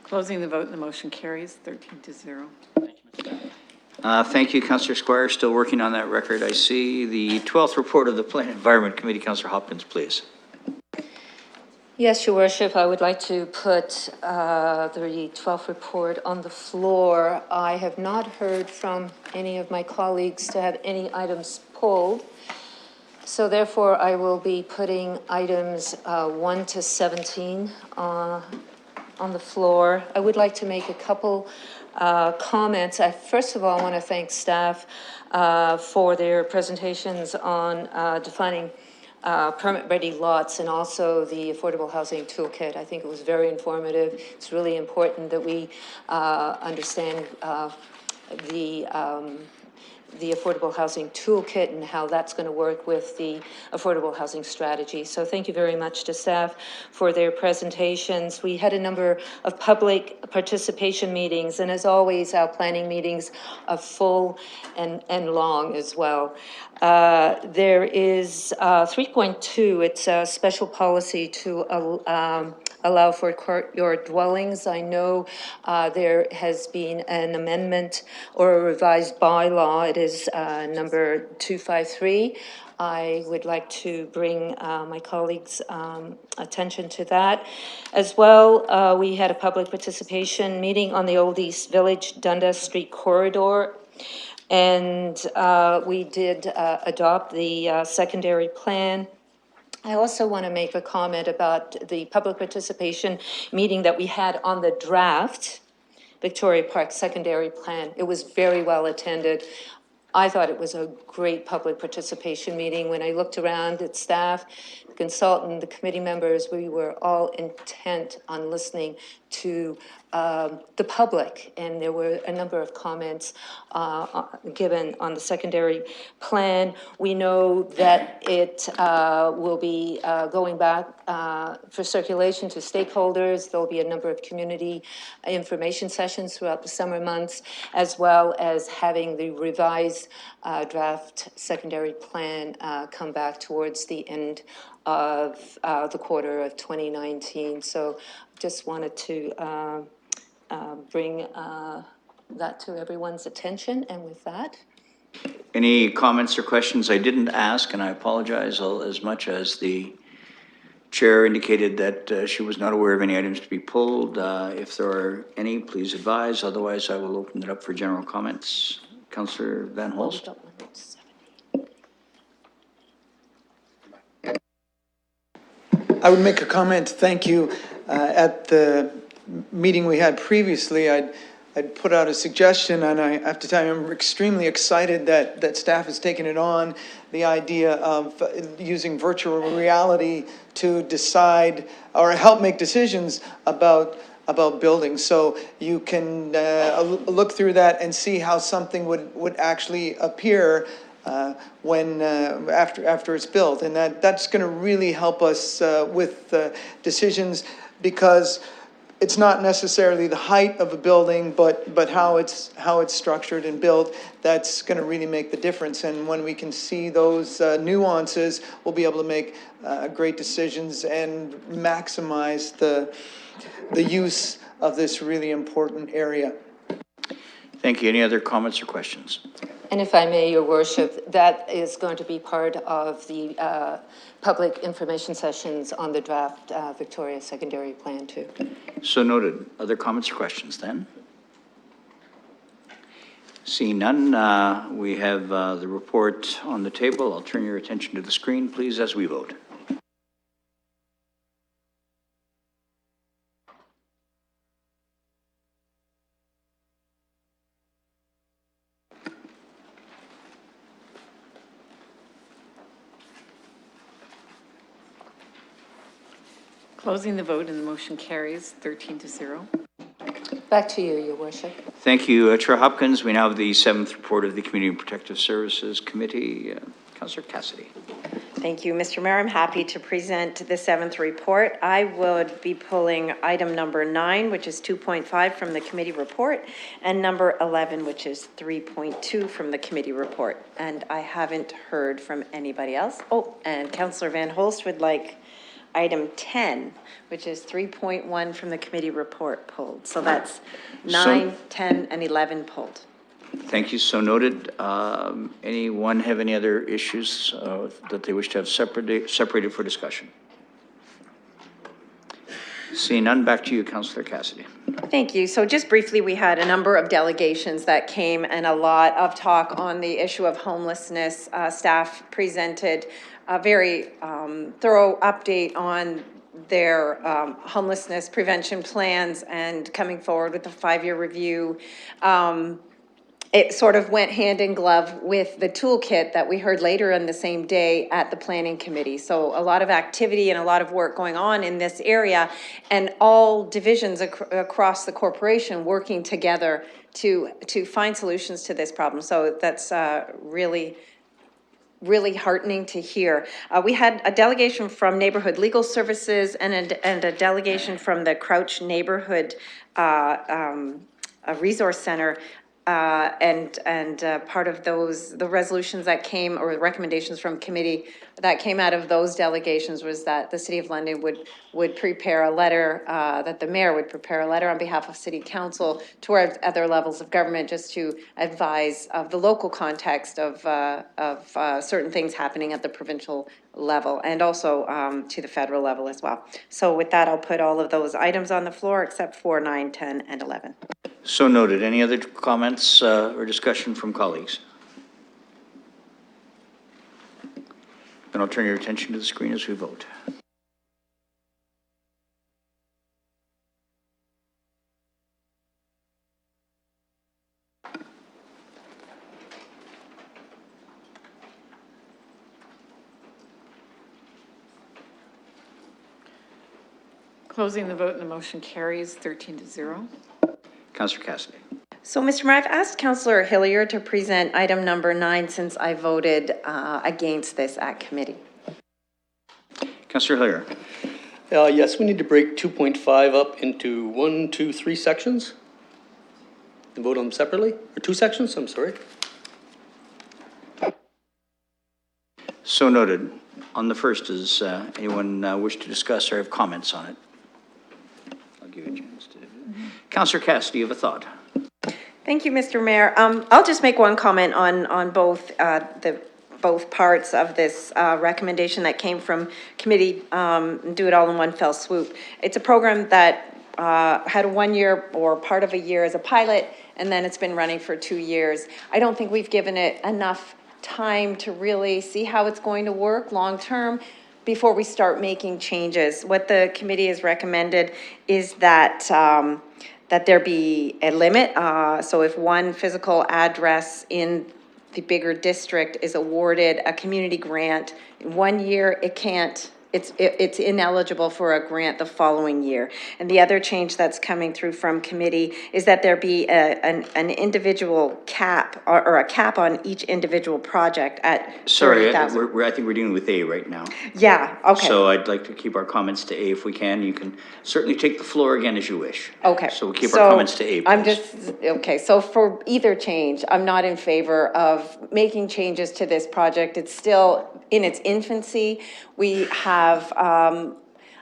Closing the vote, and the motion carries 13-0. Thank you, Councillor Squire. Still working on that record, I see. The 12th report of the Plan Environment Committee, Councillor Hopkins, please. Yes, Your Worship, I would like to put the 12th report on the floor. I have not heard from any of my colleagues to have any items pulled. So therefore, I will be putting items 1 to 17 on the floor. I would like to make a couple comments. I first of all want to thank staff for their presentations on defining permit-ready lots and also the Affordable Housing Toolkit. I think it was very informative. It's really important that we understand the Affordable Housing Toolkit and how that's going to work with the Affordable Housing Strategy. So thank you very much to staff for their presentations. We had a number of public participation meetings, and as always, our planning meetings are full and long as well. There is 3.2, it's a special policy to allow for courtyard dwellings. I know there has been an amendment or a revised bylaw. It is number 253. I would like to bring my colleagues' attention to that. As well, we had a public participation meeting on the Old East Village Dundas Street corridor. And we did adopt the secondary plan. I also want to make a comment about the public participation meeting that we had on the draft Victoria Park secondary plan. It was very well attended. I thought it was a great public participation meeting. When I looked around at staff, the consultant, the committee members, we were all intent on listening to the public, and there were a number of comments given on the secondary plan. We know that it will be going back for circulation to stakeholders. There'll be a number of community information sessions throughout the summer months, as well as having the revised draft secondary plan come back towards the end of the quarter of 2019. So just wanted to bring that to everyone's attention. And with that, Any comments or questions I didn't ask, and I apologize, as much as the chair indicated that she was not aware of any items to be pulled. If there are any, please advise. Otherwise, I will open it up for general comments. Councillor Van Holst. I would make a comment, thank you. At the meeting we had previously, I'd put out a suggestion, and I have to tell you, I'm extremely excited that staff has taken it on, the idea of using virtual reality to decide or help make decisions about buildings. So you can look through that and see how something would actually appear when after it's built, and that's going to really help us with decisions, because it's not necessarily the height of a building, but how it's structured and built that's going to really make the difference. And when we can see those nuances, we'll be able to make great decisions and maximize the use of this really important area. Thank you. Any other comments or questions? and if I may, Your Worship, that is going to be part of the public information sessions on the draft Victoria secondary plan too. So noted. Other comments or questions then? Seeing none, we have the report on the table. I'll turn your attention to the screen, please, as we vote. Closing the vote, and the motion carries 13-0. Back to you, Your Worship. Thank you, Chair Hopkins. We now have the 7th report of the Community and Protective Services Committee. Councillor Cassidy. Thank you, Mr. Mayor. I'm happy to present the 7th report. I would be pulling item number 9, which is 2.5 from the committee report, and number 11, which is 3.2 from the committee report. And I haven't heard from anybody else. Oh, and Councillor Van Holst would like item 10, which is 3.1 from the committee report pulled. So that's 9, 10, and 11 pulled. Thank you, so noted. Anyone have any other issues that they wish to have separated for discussion? Seeing none, back to you, Councillor Cassidy. Thank you. So just briefly, we had a number of delegations that came and a lot of talk on the issue of homelessness. Staff presented a very thorough update on their homelessness prevention plans and coming forward with a 5-year review. It sort of went hand in glove with the toolkit that we heard later on the same day at the planning committee. So a lot of activity and a lot of work going on in this area, and all divisions across the corporation working together to find solutions to this problem. So that's really heartening to hear. We had a delegation from Neighborhood Legal Services and a delegation from the Crouch Neighborhood Resource Center. And part of those, the resolutions that came, or recommendations from committee that came out of those delegations, was that the City of London would prepare a letter, that the mayor would prepare a letter on behalf of City Council to our other levels of government, just to advise of the local context of certain things happening at the provincial level, and also to the federal level as well. So with that, I'll put all of those items on the floor except for 9, 10, and 11. So noted. Any other comments or discussion from colleagues? Then I'll turn your attention to the screen as we vote. Closing the vote, and the motion carries 13-0. Councillor Cassidy. So, Mr. Mayor, I've asked Councillor Hillier to present item number 9 since I voted against this at committee. Councillor Hillier. Yes, we need to break 2.5 up into 1, 2, 3 sections and vote on them separately, or 2 sections, I'm sorry. So noted. On the first, does anyone wish to discuss or have comments on it? I'll give you a chance to. Councillor Cassidy, you have a thought? Thank you, Mr. Mayor. I'll just make one comment on both both parts of this recommendation that came from committee. Do it all in one fell swoop. It's a program that had a 1 year or part of a year as a pilot, and then it's been running for 2 years. I don't think we've given it enough time to really see how it's going to work long term before we start making changes. What the committee has recommended is that that there be a limit. So if one physical address in the bigger district is awarded a community grant, in 1 year it can't, it's ineligible for a grant the following year. And the other change that's coming through from committee is that there be an individual cap or a cap on each individual project at Sorry, I 30,000. think we're dealing with A right now. Yeah, okay. So I'd like to keep our comments to A if we can. You can certainly take the floor again as you wish. Okay. So we'll keep our comments to A, please. I'm just, okay, so for either change, I'm not in favor of making changes to this project. It's still in its infancy. We have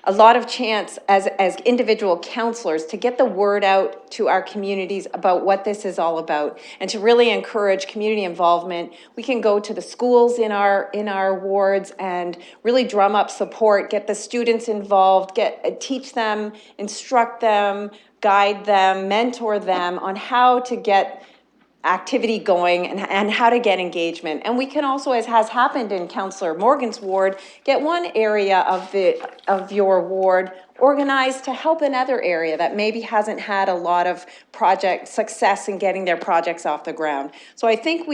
a lot of chance as individual councillors to get the word out to our communities about what this is all about, and to really encourage community involvement. We can go to the schools in our wards and really drum up support, get the students involved, teach them, instruct them, guide them, mentor them on how to get activity going and how to get engagement. And we can also, as has happened in Councillor Morgan's ward, get one area of your ward organized to help another area that maybe hasn't had a lot of project success in getting their projects off the ground. So I think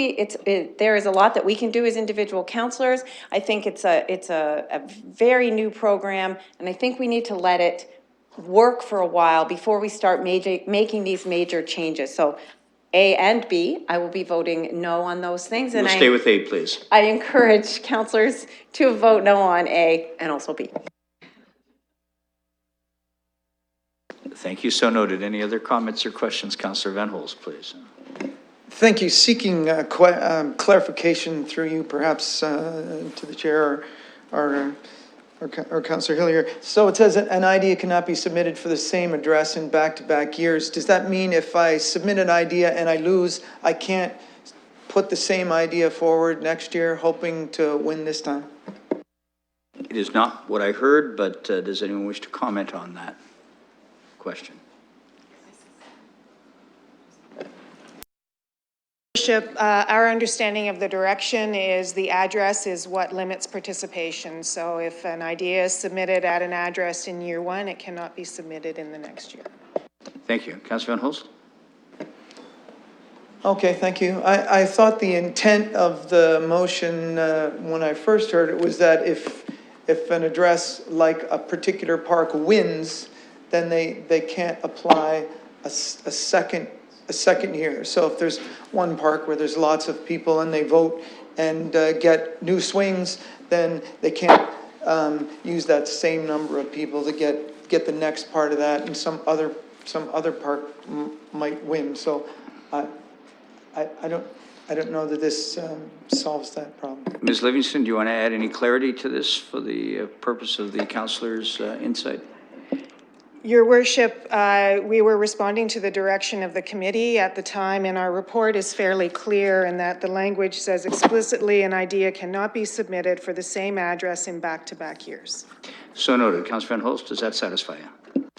there is a lot that we can do as individual councillors. I think it's a very new program, and I think we need to let it work for a while before we start making these major changes. So A and B, I will be voting no on those things. And We'll stay with A, please. I encourage councillors to vote no on A and also B. Thank you, so noted. Any other comments or questions? Councillor Van Holst, please. Thank you. Seeking clarification through you, perhaps to the chair or or Councillor Hillier. So it says that an idea cannot be submitted for the same address in back-to-back years. Does that mean if I submit an idea and I lose, I can't put the same idea forward next year, hoping to win this time? It is not what I heard, but does anyone wish to comment on that question? Worship, our understanding of the direction is the address is what limits participation. So if an idea is submitted at an address in year one, it cannot be submitted in the next year. Thank you. Councillor Van Holst? Okay, thank you. I thought the intent of the motion, when I first heard it, was that if an address like a particular park wins, then they can't apply a second year. So if there's one park where there's lots of people and they vote and get new swings, then they can't use that same number of people to get the next part of that, and some other park might win. So I don't know that this solves that problem. Ms. Livingston, do you want to add any clarity to this for the purpose of the councillor's insight? Your Worship, we were responding to the direction of the committee at the time, and our report is fairly clear in that the language says explicitly an idea cannot be submitted for the same address in back-to-back years. So noted. Councillor Van Holst, does that satisfy you?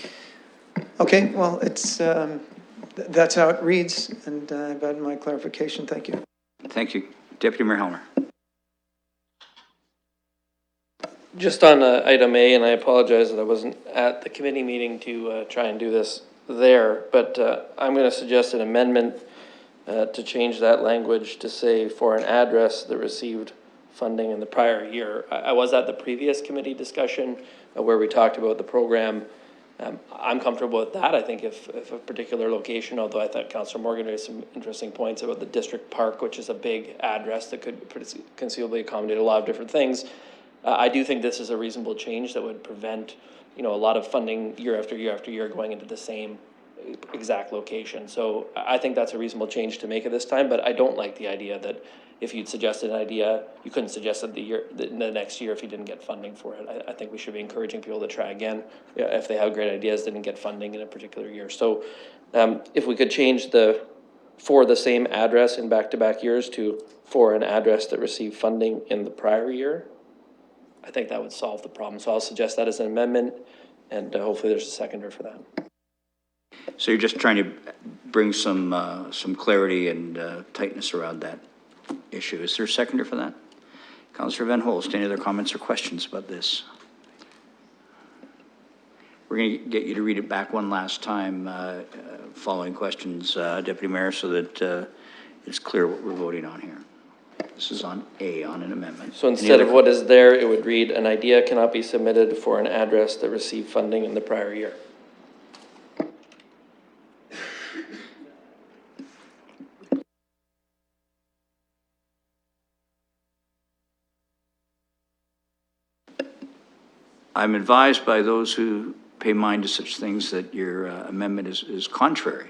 Okay, well, it's, that's how it reads, and I've had my clarification. Thank you. Thank you. Deputy Mayor Helmer. Just on item A, and I apologize that I wasn't at the committee meeting to try and do this there, but I'm going to suggest an amendment to change that language to say for an address that received funding in the prior year. I was at the previous committee discussion where we talked about the program. I'm comfortable with that. I think if a particular location, although I thought Councillor Morgan raised some interesting points about the district park, which is a big address that could conceivably accommodate a lot of different things. I do think this is a reasonable change that would prevent, a lot of funding year after year after year going into the same exact location. So I think that's a reasonable change to make at this time, but I don't like the idea that if you'd suggested an idea, you couldn't suggest it the next year if you didn't get funding for it. I think we should be encouraging people to try again if they have great ideas, didn't get funding in a particular year. So if we could change for the same address in back-to-back years to for an address that received funding in the prior year, I think that would solve the problem. So I'll suggest that as an amendment, and hopefully there's a seconder for that. So you're just trying to bring some clarity and tightness around that issue. Is there a seconder for that? Councillor Van Holst, any other comments or questions about this? We're going to get you to read it back one last time, following questions, Deputy Mayor, so that it's clear what we're voting on here. This is on A, on an amendment. So instead of what is there, it would read, an idea cannot be submitted for an address that received funding in the prior year. I'm advised by those who pay mind to such things that your amendment is contrary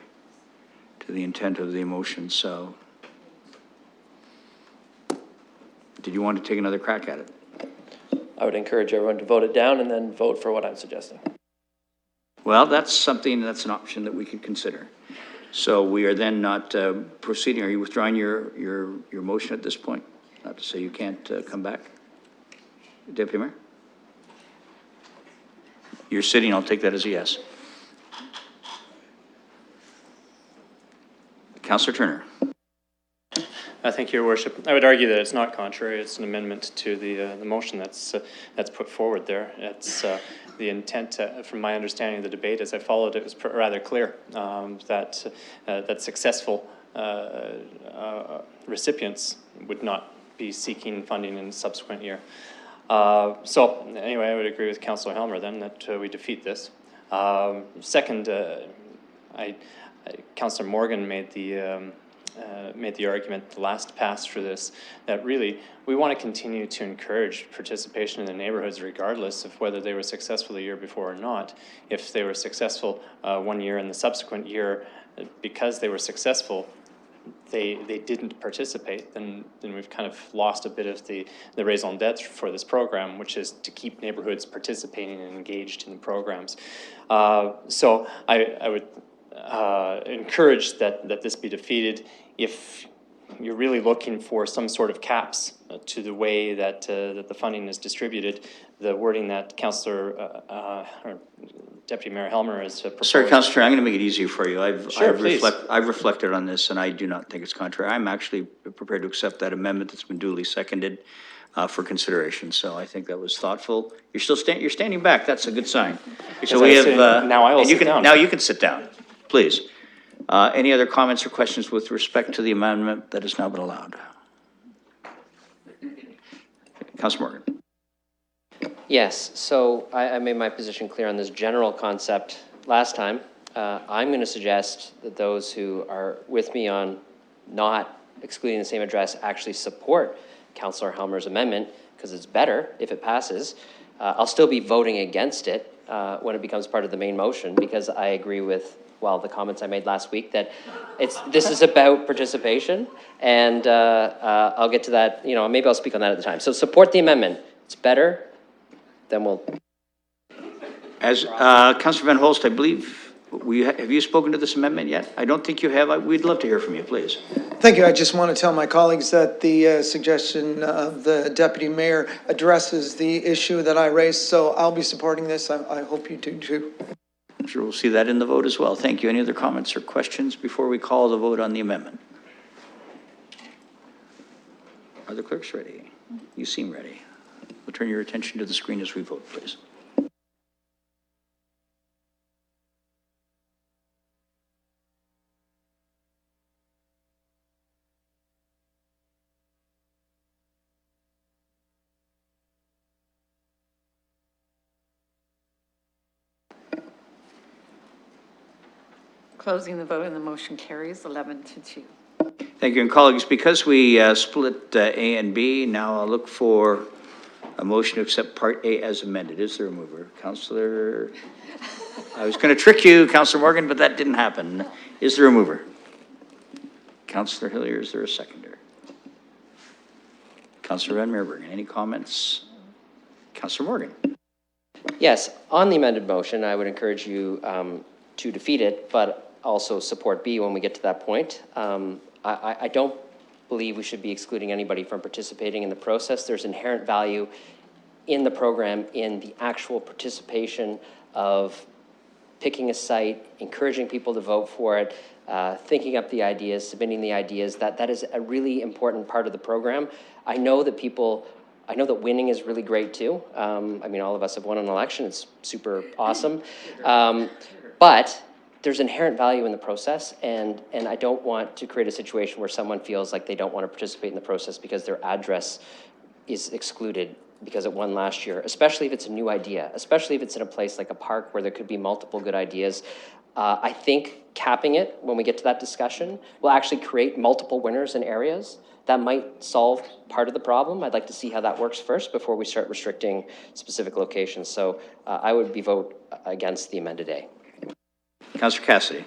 to the intent of the motion, so did you want to take another crack at it? I would encourage everyone to vote it down and then vote for what I'm suggesting. Well, that's an option that we could consider. So we are then not proceeding. Are you withdrawing your motion at this point? Not to say you can't come back. Deputy Mayor? You're sitting, I'll take that as a yes. Councillor Turner. Thank you, Your Worship. I would argue that it's not contrary. It's an amendment to the motion that's put forward there. It's the intent, from my understanding of the debate, as I followed it, was rather clear that successful recipients would not be seeking funding in the subsequent year. So anyway, I would agree with Councillor Helmer then that we defeat this. Second, Councillor Morgan made the argument the last pass for this, that really we want to continue to encourage participation in the neighborhoods regardless of whether they were successful the year before or not. If they were successful one year and the subsequent year, because they were successful, they didn't participate, then we've kind of lost a bit of the raison d'etre for this program, which is to keep neighborhoods participating and engaged in the programs. So I would encourage that this be defeated. If you're really looking for some sort of caps to the way that the funding is distributed, the wording that Councillor or Deputy Mayor Helmer has proposed. Sorry, Councillor, I'm going to make it easier for you. Sure, please. I've reflected on this, and I do not think it's contrary. I'm actually prepared to accept that amendment that's been duly seconded for consideration. So I think that was thoughtful. You're still you're standing back. That's a good sign. So we have now I will sit down. Now you can sit down, please. Any other comments or questions with respect to the amendment that has now been allowed? Councillor Morgan. Yes, so I made my position clear on this general concept last time. I'm going to suggest that those who are with me on not excluding the same address actually support Councillor Helmer's amendment, because it's better if it passes. I'll still be voting against it when it becomes part of the main motion, because I agree with, well, the comments I made last week that this is about participation, and I'll get to that, maybe I'll speak on that at the time. So support the amendment. It's better. Then we'll. As Councillor Van Holst, I believe, have you spoken to this amendment yet? I don't think you have. We'd love to hear from you, please. Thank you. I just want to tell my colleagues that the suggestion of the deputy mayor addresses the issue that I raised, so I'll be supporting this. I hope you do too. I'm sure we'll see that in the vote as well. Thank you. Any other comments or questions before we call the vote on the amendment? Are the clerks ready? You seem ready. We'll turn your attention to the screen as we vote, please. Closing the vote and the motion carries 11-2. Thank you. And colleagues, because we split A and B, now I'll look for a motion to accept Part A as amended. Is there a mover? Councillor, I was going to trick you, Councillor Morgan, but that didn't happen. Is there a mover? Councillor Hillier, is there a seconder? Councillor Van Meerbergen, any comments? Councillor Morgan. Yes, on the amended motion, I would encourage you to defeat it, but also support B when we get to that point. I don't believe we should be excluding anybody from participating in the process. There's inherent value in the program in the actual participation of picking a site, encouraging people to vote for it, thinking up the ideas, submitting the ideas. That is a really important part of the program. I know that winning is really great too. I mean, all of us have won an election. It's super awesome. But there's inherent value in the process, and I don't want to create a situation where someone feels like they don't want to participate in the process because their address is excluded because it won last year, especially if it's a new idea, especially if it's in a place like a park where there could be multiple good ideas. I think capping it when we get to that discussion will actually create multiple winners in areas. That might solve part of the problem. I'd like to see how that works first before we start restricting specific locations. So I would vote against the amended A. Councillor Cassidy.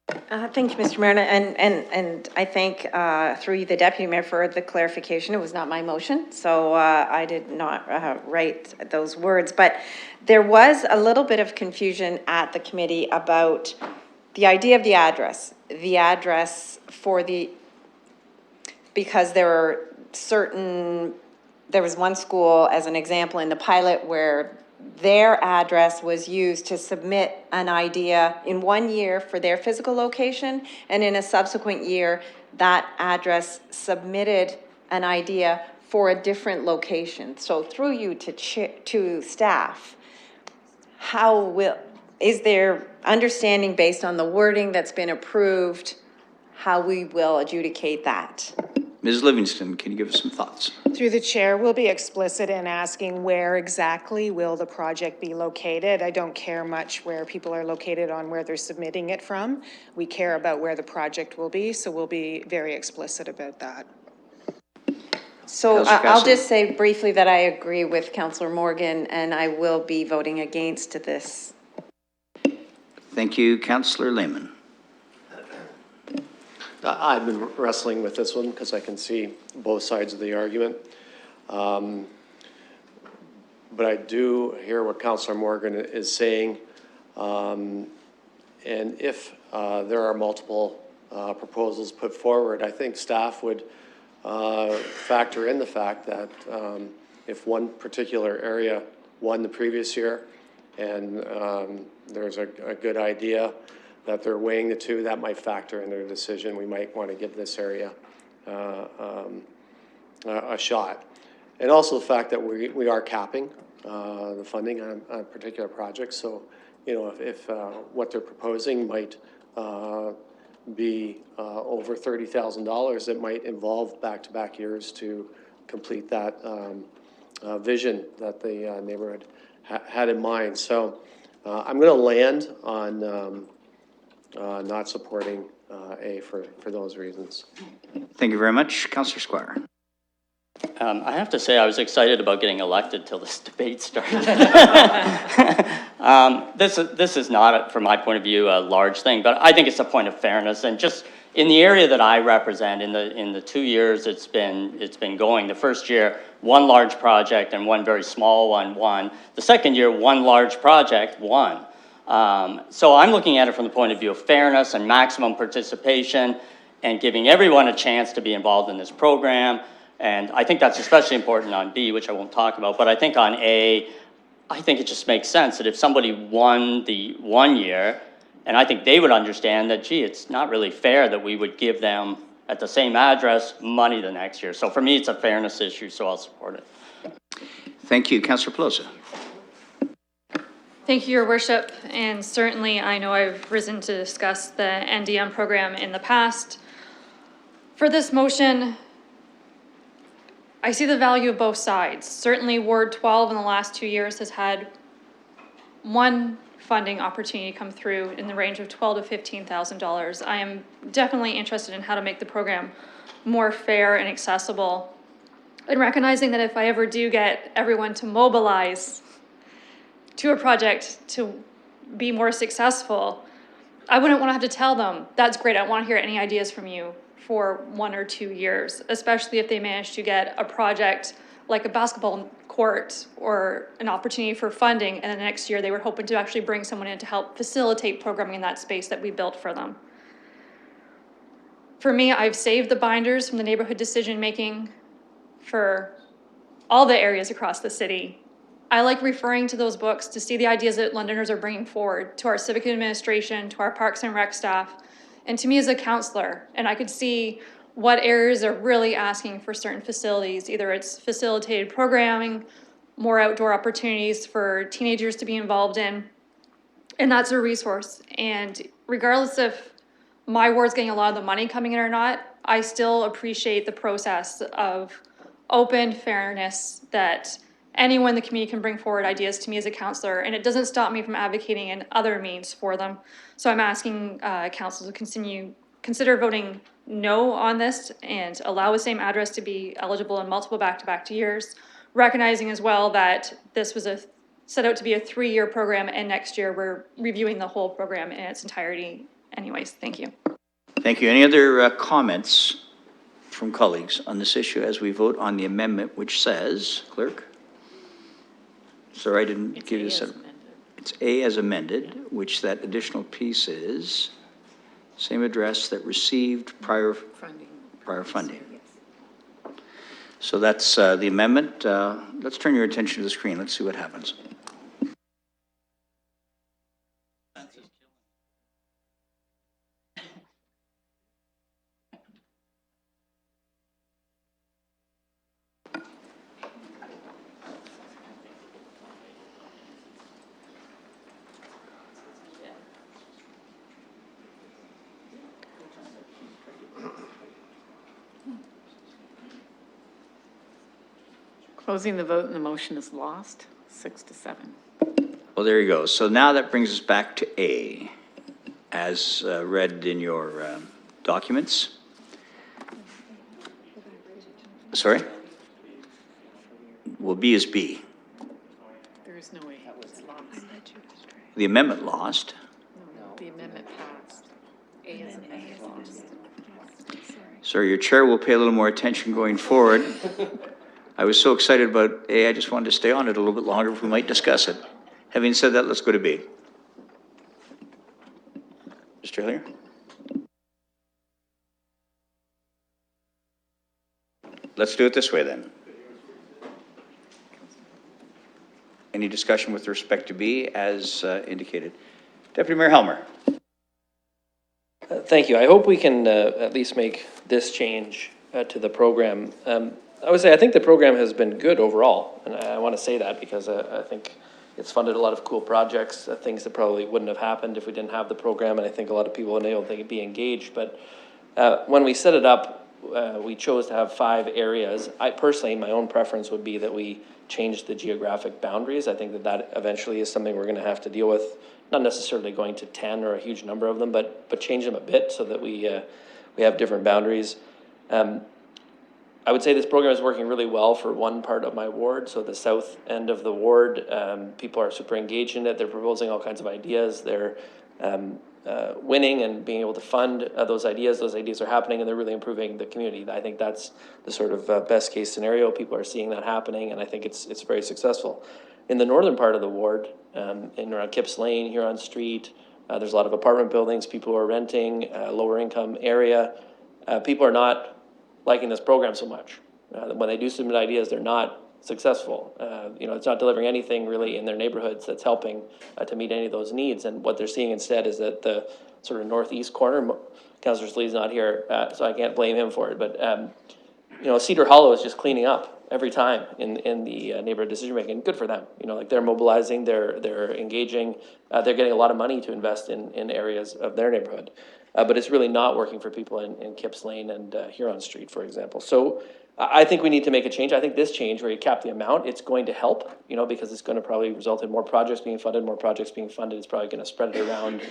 Thank you, Mr. Mayor, and I thank through the Deputy Mayor for the clarification. It was not my motion, so I did not write those words. But there was a little bit of confusion at the committee about the idea of the address for the, because there are there was one school as an example in the pilot where their address was used to submit an idea in 1 year for their physical location, and in a subsequent year, that address submitted an idea for a different location. So through you to staff, is there understanding based on the wording that's been approved, how we will adjudicate that? Ms. Livingston, can you give us some thoughts? Through the chair, we'll be explicit in asking where exactly will the project be located. I don't care much where people are located on where they're submitting it from. We care about where the project will be, so we'll be very explicit about that. So I'll just say briefly that I agree with Councillor Morgan, and I will be voting against this. Thank you. Councillor Lehman. I've been wrestling with this one because I can see both sides of the argument. But I do hear what Councillor Morgan is saying. And if there are multiple proposals put forward, I think staff would factor in the fact that if one particular area won the previous year and there's a good idea that they're weighing the two, that might factor in their decision. We might want to give this area a shot. And also the fact that we are capping the funding on particular projects. So, you know, if what they're proposing might be over $30,000, it might involve back-to-back years to complete that vision that the neighborhood had in mind. So I'm going to land on not supporting A for those reasons. Thank you very much. Councillor Squire. I have to say I was excited about getting elected till this debate started. This is not, from my point of view, a large thing, but I think it's a point of fairness. And just in the area that I represent, in the 2 years it's been going, the first year, one large project and one very small one won. The second year, one large project won. So I'm looking at it from the point of view of fairness and maximum participation and giving everyone a chance to be involved in this program. And I think that's especially important on B, which I won't talk about. But I think on A, I think it just makes sense that if somebody won the 1 year, and I think they would understand that, gee, it's not really fair that we would give them at the same address money the next year. So for me, it's a fairness issue, so I'll support it. Thank you. Councillor Pelosi. Thank you, Your Worship, and certainly I know I've risen to discuss the NDM program in the past. For this motion, I see the value of both sides. Certainly Ward 12 in the last 2 years has had one funding opportunity come through in the range of $12,000 to $15,000. I am definitely interested in how to make the program more fair and accessible, and recognizing that if I ever do get everyone to mobilize to a project to be more successful, I wouldn't want to have to tell them, that's great, I want to hear any ideas from you for 1 or 2 years, especially if they manage to get a project like a basketball court or an opportunity for funding, and the next year they were hoping to actually bring someone in to help facilitate programming in that space that we built for them. For me, I've saved the binders from the neighborhood decision-making for all the areas across the city. I like referring to those books to see the ideas that Londoners are bringing forward to our civic administration, to our Parks and Rec staff, and to me as a counselor. And I could see what areas are really asking for certain facilities. Either it's facilitated programming, more outdoor opportunities for teenagers to be involved in, and that's a resource. And regardless if my ward's getting a lot of the money coming in or not, I still appreciate the process of open fairness that anyone in the community can bring forward ideas to me as a counselor, and it doesn't stop me from advocating in other means for them. So I'm asking council to consider voting no on this and allow the same address to be eligible in multiple back-to-back years, recognizing as well that this was set out to be a 3-year program, and next year we're reviewing the whole program in its entirety anyways. Thank you. Thank you. Any other comments from colleagues on this issue as we vote on the amendment, which says, clerk? Sorry, I didn't give you a set. It's A as amended, which that additional piece is same address that received prior funding. So that's the amendment. Let's turn your attention to the screen. Let's see what happens. Closing the vote and the motion is lost, 6-7. Well, there you go. So now that brings us back to A, as read in your documents. Sorry? Well, B is B. There is no A, it's lost. The amendment lost. No, the amendment passed. A is amendment lost. So your chair will pay a little more attention going forward. I was so excited about A, I just wanted to stay on it a little bit longer if we might discuss it. Having said that, let's go to B. Mr. Hillier? Let's do it this way then. Any discussion with respect to B as indicated? Deputy Mayor Helmer. Thank you. I hope we can at least make this change to the program. I would say I think the program has been good overall, and I want to say that because I think it's funded a lot of cool projects, things that probably wouldn't have happened if we didn't have the program, and I think a lot of people would be able to be engaged. But when we set it up, we chose to have 5 areas. I personally, my own preference would be that we change the geographic boundaries. I think that that eventually is something we're going to have to deal with, not necessarily going to 10 or a huge number of them, but change them a bit so that we have different boundaries. I would say this program is working really well for one part of my ward, so the south end of the ward. People are super engaged in it. They're proposing all kinds of ideas. They're winning and being able to fund those ideas. Those ideas are happening and they're really improving the community. I think that's the sort of best case scenario. People are seeing that happening and I think it's very successful. In the northern part of the ward, in around Kipps Lane, Huron Street, there's a lot of apartment buildings, people who are renting, lower income area. People are not liking this program so much. When they do submit ideas, they're not successful. It's not delivering anything really in their neighborhoods that's helping to meet any of those needs. And what they're seeing instead is that the sort of northeast corner, Councillor Slee's not here, so I can't blame him for it, but Cedar Hollow is just cleaning up every time in the neighborhood decision making. Good for them. They're mobilizing, they're engaging, they're getting a lot of money to invest in areas of their neighborhood. But it's really not working for people in Kipps Lane and Huron Street, for example. So I think we need to make a change. I think this change where you cap the amount, it's going to help, because it's going to probably result in more projects being funded, It's probably going to spread it around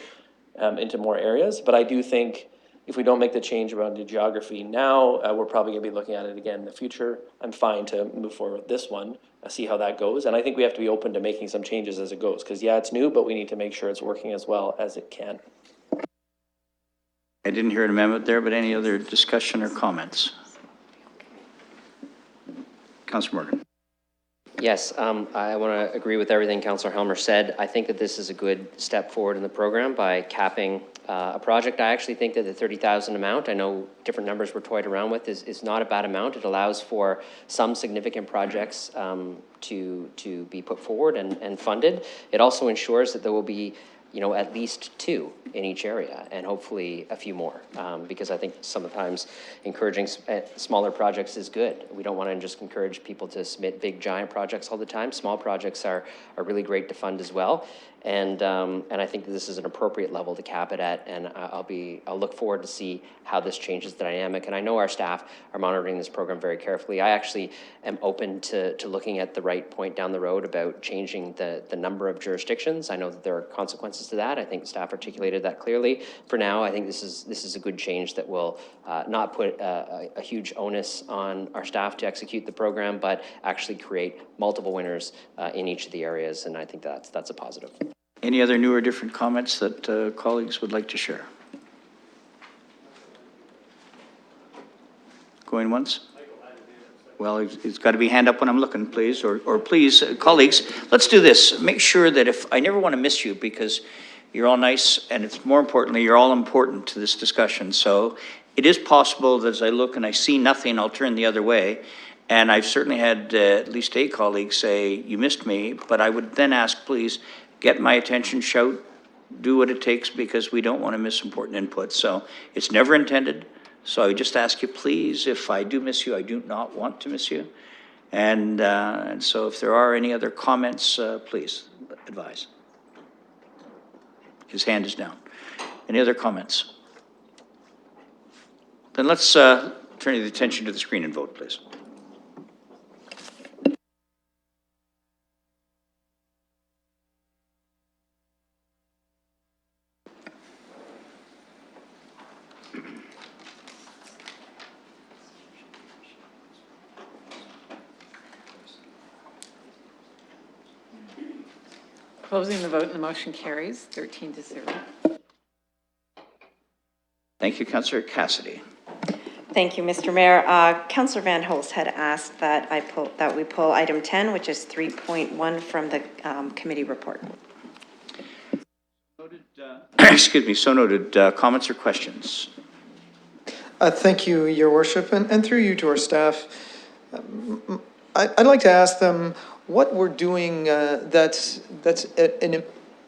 into more areas. But I do think if we don't make the change around the geography now, we're probably going to be looking at it again in the future. I'm fine to move forward with this one, see how that goes. And I think we have to be open to making some changes as it goes. Because yeah, it's new, but we need to make sure it's working as well as it can. I didn't hear an amendment there, but any other discussion or comments? Councillor Morgan. Yes, I want to agree with everything Councillor Helmer said. I think that this is a good step forward in the program by capping a project. I actually think that the 30,000 amount, I know different numbers were toyed around with, is not a bad amount. It allows for some significant projects to be put forward and funded. It also ensures that there will be at least 2 in each area and hopefully a few more because I think sometimes encouraging smaller projects is good. We don't want to just encourage people to submit big giant projects all the time. Small projects are really great to fund as well. And I think that this is an appropriate level to cap it at, and I'll look forward to see how this changes the dynamic. And I know our staff are monitoring this program very carefully. I actually am open to looking at the right point down the road about changing the number of jurisdictions. I know that there are consequences to that. I think staff articulated that clearly. For now, I think this is a good change that will not put a huge onus on our staff to execute the program, but actually create multiple winners in each of the areas, and I think that's a positive. Any other new or different comments that colleagues would like to share? Going once? Well, it's got to be hand up when I'm looking, please, or please, colleagues, let's do this. Make sure that I never want to miss you because you're all nice, and it's more importantly, you're all important to this discussion. So it is possible that as I look and I see nothing, I'll turn the other way. And I've certainly had at least 8 colleagues say, you missed me, but I would then ask, please, get my attention, shout, do what it takes because we don't want to miss important input. So it's never intended. So I would just ask you, please, if I do miss you, I do not want to miss you. And so if there are any other comments, please advise. His hand is down. Any other comments? Then let's turn the attention to the screen and vote, please. Closing the vote and the motion carries 13-0. Thank you, Councillor Cassidy. Thank you, Mr. Mayor. Councillor Van Holst had asked that we pull item 10, which is 3.1 from the committee report. Excuse me, so noted. Comments or questions? Thank you, Your Worship, and through you to our staff. I'd like to ask them what we're doing that's an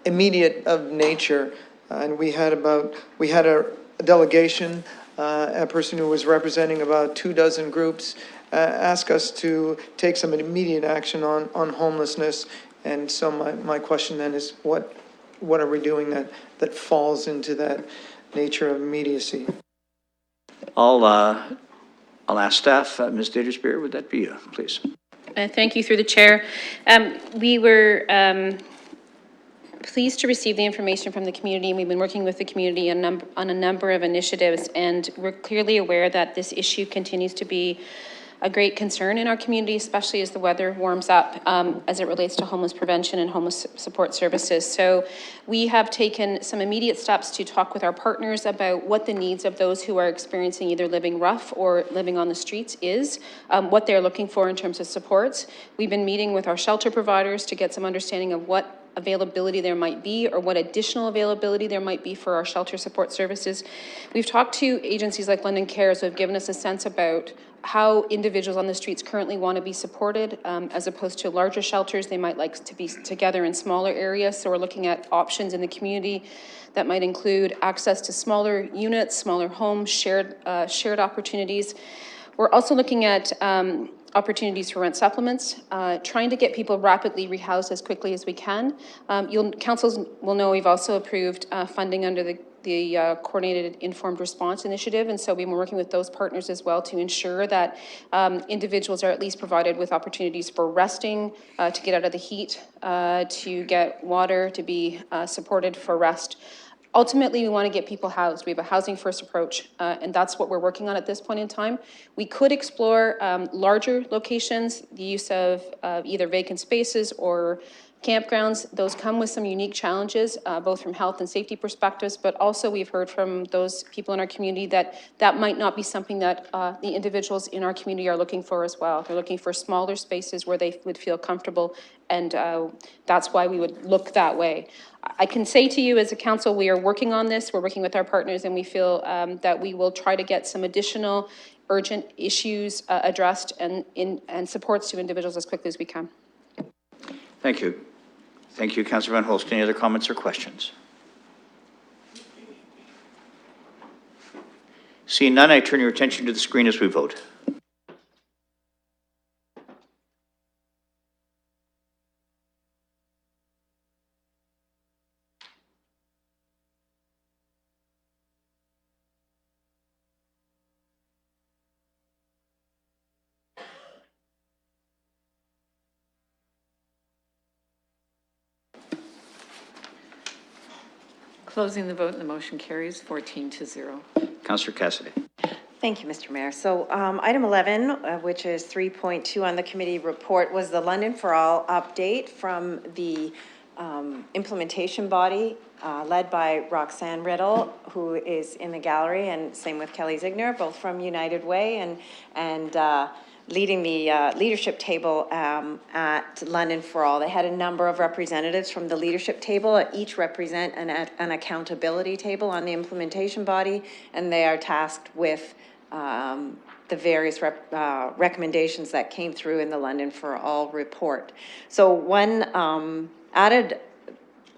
immediate of nature. And we had a delegation, a person who was representing about 24 groups, ask us to take some immediate action on homelessness. And so my question then is, what are we doing that falls into that nature of immediacy? I'll ask staff. Ms. Daderspear, would that be you, please? Thank you through the chair. We were pleased to receive the information from the community, and we've been working with the community on a number of initiatives, and we're clearly aware that this issue continues to be a great concern in our community, especially as the weather warms up, as it relates to homeless prevention and homeless support services. So we have taken some immediate steps to talk with our partners about what the needs of those who are experiencing either living rough or living on the streets is, what they're looking for in terms of supports. We've been meeting with our shelter providers to get some understanding of what availability there might be or what additional availability there might be for our shelter support services. We've talked to agencies like London Cares who have given us a sense about how individuals on the streets currently want to be supported, as opposed to larger shelters. They might like to be together in smaller areas. So we're looking at options in the community that might include access to smaller units, smaller homes, shared opportunities. We're also looking at opportunities for rent supplements, trying to get people rapidly rehoused as quickly as we can. Councils will know we've also approved funding under the Coordinated Informed Response Initiative, and so we've been working with those partners as well to ensure that individuals are at least provided with opportunities for resting, to get out of the heat, to get water, to be supported for rest. Ultimately, we want to get people housed. We have a housing first approach, and that's what we're working on at this point in time. We could explore larger locations, the use of either vacant spaces or campgrounds. Those come with some unique challenges, both from health and safety perspectives, but also we've heard from those people in our community that that might not be something that the individuals in our community are looking for as well. They're looking for smaller spaces where they would feel comfortable, and that's why we would look that way. I can say to you as a council, we are working on this. We're working with our partners, and we feel that we will try to get some additional urgent issues addressed and supports to individuals as quickly as we can. Thank you. Thank you, Councillor Van Holst. Any other comments or questions? Seeing none, I turn your attention to the screen as we vote. Closing the vote, and the motion carries 14-0. Councillor Cassidy. Thank you, Mr. Mayor. So item 11, which is 3.2 on the committee report, was the London for All update from the implementation body led by Roxanne Riddle, who is in the gallery, and same with Kelly Ziegner, both from United Way, and leading the leadership table at London for All. They had a number of representatives from the leadership table, each represent an accountability table on the implementation body, and they are tasked with the various recommendations that came through in the London for All report. So one added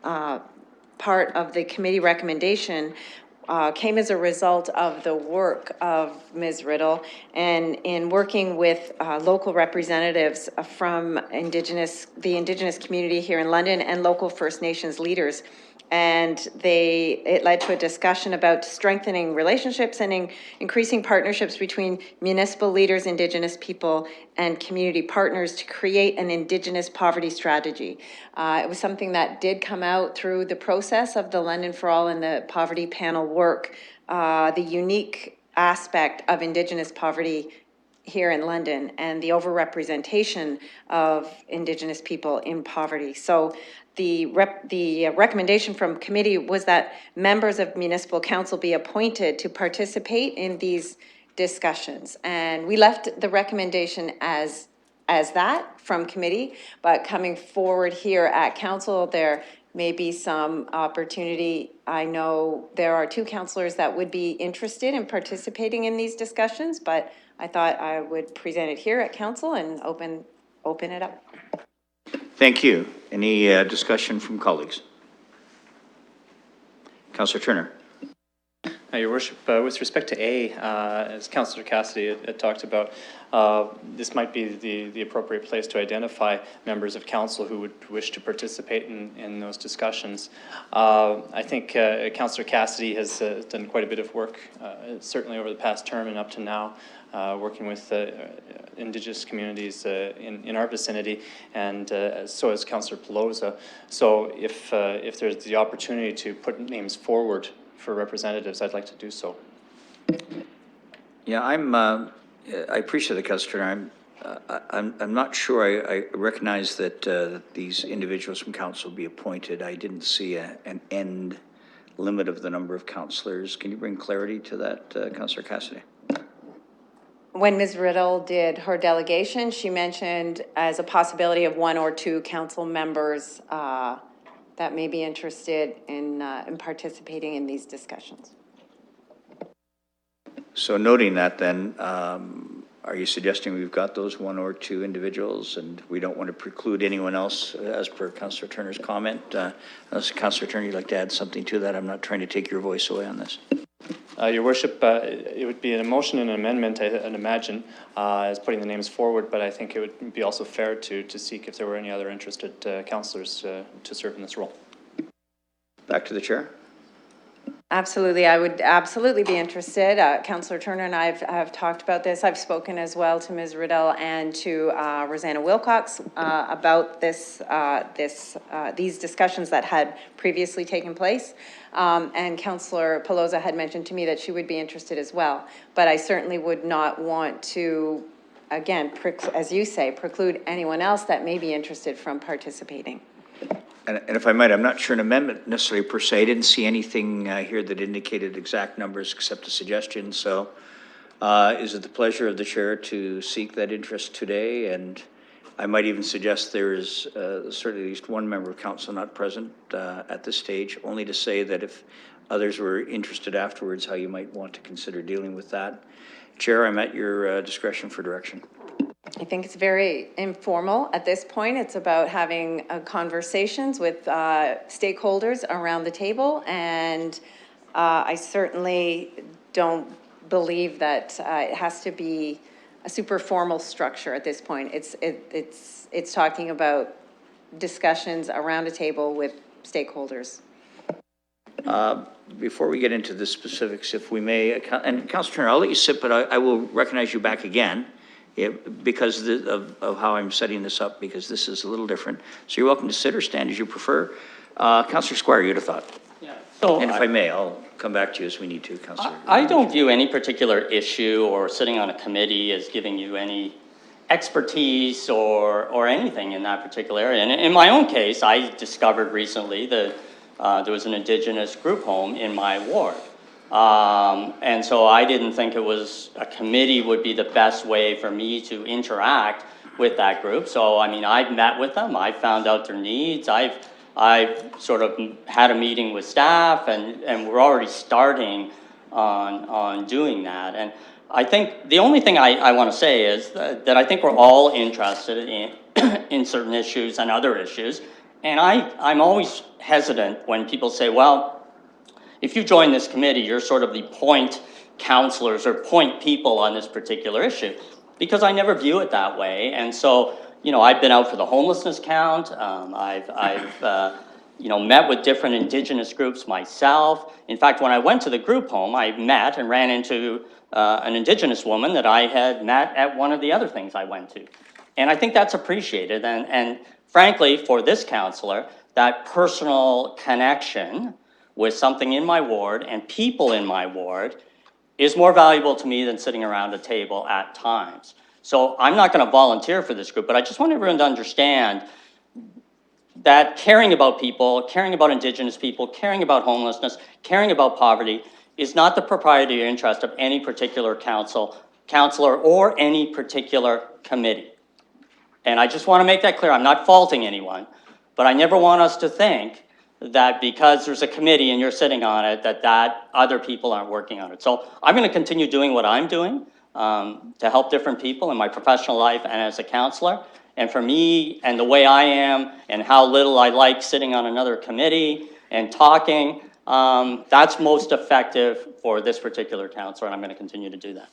part of the committee recommendation came as a result of the work of Ms. Riddle, and in working with local representatives from the Indigenous community here in London and local First Nations leaders. And it led to a discussion about strengthening relationships and increasing partnerships between municipal leaders, Indigenous people, and community partners to create an Indigenous poverty strategy. It was something that did come out through the process of the London for All and the poverty panel work, the unique aspect of Indigenous poverty here in London and the overrepresentation of Indigenous people in poverty. So the recommendation from committee was that members of municipal council be appointed to participate in these discussions. And we left the recommendation as that from committee, but coming forward here at council, there may be some opportunity. I know there are 2 councillors that would be interested in participating in these discussions, but I thought I would present it here at council and open it up. Thank you. Any discussion from colleagues? Councillor Turner. Your Worship, with respect to A, as Councillor Cassidy had talked about, this might be the appropriate place to identify members of council who would wish to participate in those discussions. I think Councillor Cassidy has done quite a bit of work, certainly over the past term and up to now, working with Indigenous communities in our vicinity, and so has Councillor Pelosa. So if there's the opportunity to put names forward for representatives, I'd like to do so. Yeah, I appreciate the Councillor. I'm not sure I recognize that these individuals from council be appointed. I didn't see an end limit of the number of councillors. Can you bring clarity to that, Councillor Cassidy? When Ms. Riddle did her delegation, she mentioned as a possibility of 1 or 2 council members that may be interested in participating in these discussions. So noting that then, are you suggesting we've got those 1 or 2 individuals and we don't want to preclude anyone else as per Councillor Turner's comment? Unless Councillor Turner, you'd like to add something to that? I'm not trying to take your voice away on this. Your Worship, it would be a motion and an amendment, I'd imagine, as putting the names forward, but I think it would be also fair to seek if there were any other interested councillors to serve in this role. Back to the chair. Absolutely, I would absolutely be interested. Councillor Turner and I have talked about this. I've spoken as well to Ms. Riddell and to Rosanna Wilcox about these discussions that had previously taken place. And Councillor Pelosa had mentioned to me that she would be interested as well. But I certainly would not want to, again, as you say, preclude anyone else that may be interested from participating. And if I might, I'm not sure an amendment necessarily per se. I didn't see anything here that indicated exact numbers except a suggestion. So is it the pleasure of the chair to seek that interest today? And I might even suggest there is certainly at least 1 member of council not present at this stage, only to say that if others were interested afterwards, how you might want to consider dealing with that. Chair, I'm at your discretion for direction. I think it's very informal at this point. It's about having conversations with stakeholders around the table, and I certainly don't believe that it has to be a super formal structure at this point. It's talking about discussions around a table with stakeholders. Before we get into the specifics, if we may, and Councillor Turner, I'll let you sit, but I will recognize you back again. Because of how I'm setting this up, because this is a little different. So you're welcome to sit or stand as you prefer. Councillor Squire, you'd have thought. Yeah. So and if I may, I'll come back to you as we need to, Councillor. I don't view any particular issue or sitting on a committee as giving you any expertise or anything in that particular area. And in my own case, I discovered recently that there was an Indigenous group home in my ward. And so I didn't think it was a committee would be the best way for me to interact with that group. So, I mean, I've met with them. I found out their needs. I've sort of had a meeting with staff and we're already starting on doing that. And I think the only thing I want to say is that I think we're all interested in certain issues and other issues. And I'm always hesitant when people say, well, if you join this committee, you're sort of the point counselors or point people on this particular issue, because I never view it that way. And so, you know, I've been out for the homelessness count. I've met with different Indigenous groups myself. In fact, when I went to the group home, I met and ran into an Indigenous woman that I had met at one of the other things I went to. And I think that's appreciated. And frankly, for this counselor, that personal connection with something in my ward and people in my ward is more valuable to me than sitting around a table at times. So I'm not going to volunteer for this group, but I just want everyone to understand that caring about people, caring about Indigenous people, caring about homelessness, caring about poverty is not the propriety or interest of any particular counselor or any particular committee. And I just want to make that clear. I'm not faulting anyone, but I never want us to think that because there's a committee and you're sitting on it, that other people aren't working on it. So I'm going to continue doing what I'm doing to help different people in my professional life and as a counselor. And for me and the way I am and how little I like sitting on another committee and talking, that's most effective for this particular counselor, and I'm going to continue to do that.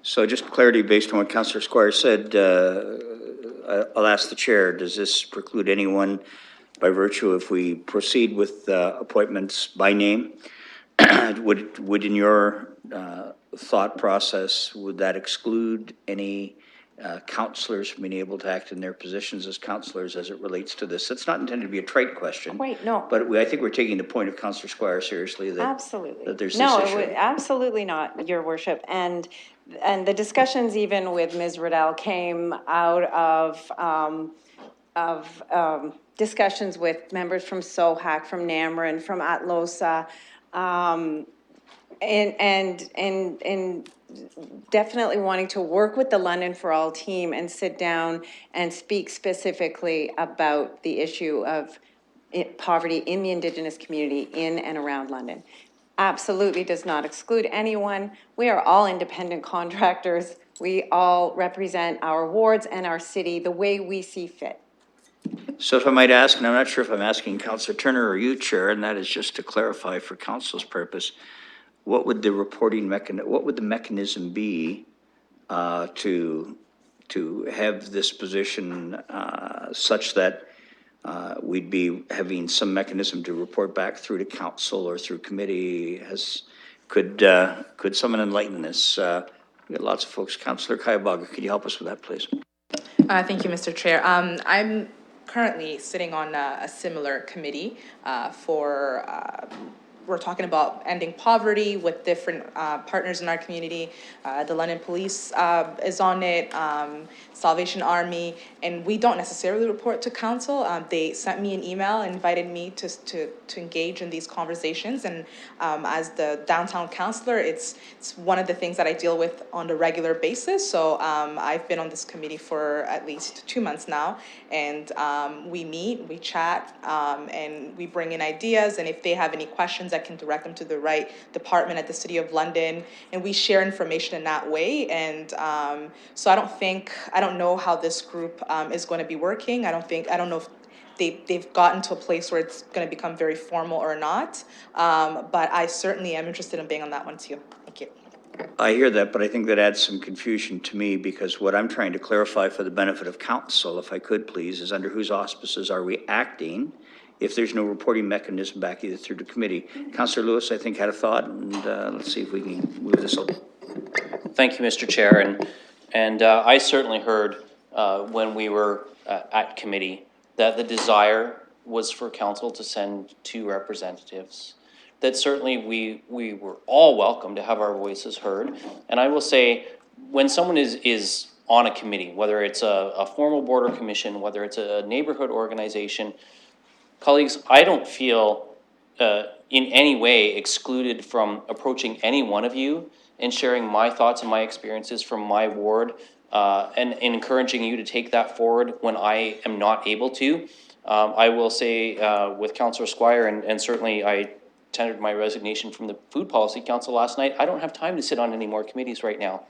So just clarity based on what Councillor Squire said, I'll ask the chair, does this preclude anyone by virtue if we proceed with appointments by name? Would in your thought process, would that exclude any counselors from being able to act in their positions as counselors as it relates to this? It's not intended to be a trite question. Wait, no. But I think we're taking the point of Councillor Squire seriously that, Absolutely. that there's this No, issue. absolutely not, Your Worship. And the discussions even with Ms. Riddell came out of discussions with members from SOHAC, from NAMRA, from ATLOSA, and definitely wanting to work with the London for All team and sit down and speak specifically about the issue of poverty in the Indigenous community in and around London. Absolutely does not exclude anyone. We are all independent contractors. We all represent our wards and our city the way we see fit. So if I might ask, and I'm not sure if I'm asking Councillor Turner or you, Chair, and that is just to clarify for Council's purpose, what would the reporting what would the mechanism be to have this position such that we'd be having some mechanism to report back through to council or through committee? Could someone enlighten us? We've got lots of folks. Councillor Kayabagha, could you help us with that, please? Thank you, Mr. Chair. I'm currently sitting on a similar committee we're talking about ending poverty with different partners in our community. The London Police is on it, Salvation Army, and we don't necessarily report to council. They sent me an email and invited me to engage in these conversations. And as the downtown councillor, it's one of the things that I deal with on a regular basis. So I've been on this committee for at least 2 months now, and we meet, we chat, and we bring in ideas. And if they have any questions, I can direct them to the right department at the City of London, and we share information in that way. And so I don't know how this group is going to be working. I don't know if they've gotten to a place where it's going to become very formal or not. But I certainly am interested in being on that one too. Thank you. I hear that, but I think that adds some confusion to me, because what I'm trying to clarify for the benefit of council, if I could please, is under whose auspices are we acting if there's no reporting mechanism back either through the committee? Councillor Lewis, I think, had a thought, and let's see if we can move this along. Thank you, Mr. Chair. And I certainly heard when we were at committee that the desire was for council to send 2 representatives. That certainly we were all welcome to have our voices heard. And I will say, when someone is on a committee, whether it's a formal board or commission, whether it's a neighborhood organization, colleagues, I don't feel in any way excluded from approaching any one of you and sharing my thoughts and my experiences from my ward, and encouraging you to take that forward when I am not able to. I will say with Councillor Squire, and certainly I tendered my resignation from the Food Policy Council last night, I don't have time to sit on any more committees right now.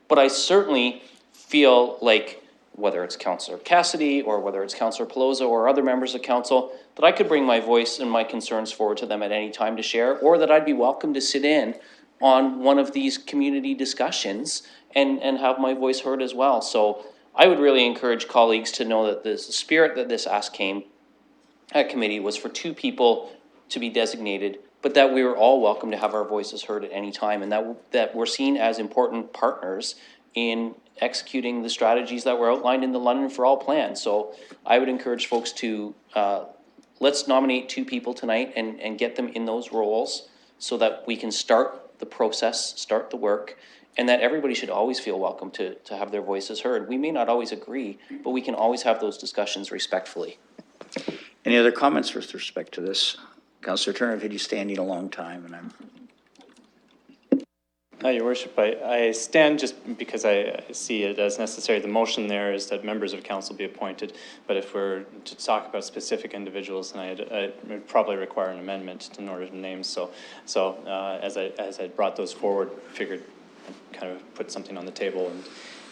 But I certainly feel like, whether it's Councillor Cassidy or whether it's Councillor Pelosa or other members of council, that I could bring my voice and my concerns forward to them at any time to share, or that I'd be welcome to sit in on one of these community discussions and have my voice heard as well. So I would really encourage colleagues to know that the spirit that this ask came at committee was for 2 people to be designated, but that we were all welcome to have our voices heard at any time, and that we're seen as important partners in executing the strategies that were outlined in the London for All plan. So I would encourage folks to let's nominate 2 people tonight and get them in those roles so that we can start the process, start the work, and that everybody should always feel welcome to have their voices heard. We may not always agree, but we can always have those discussions respectfully. Any other comments with respect to this? Councillor Turner, I've had you standing a long time, and Your worship, I stand just because I see it as necessary. The motion there is that members of council be appointed, but if we're to talk about specific individuals, then I would probably require an amendment in order to name. So as I brought those forward, figured I'd kind of put something on the table,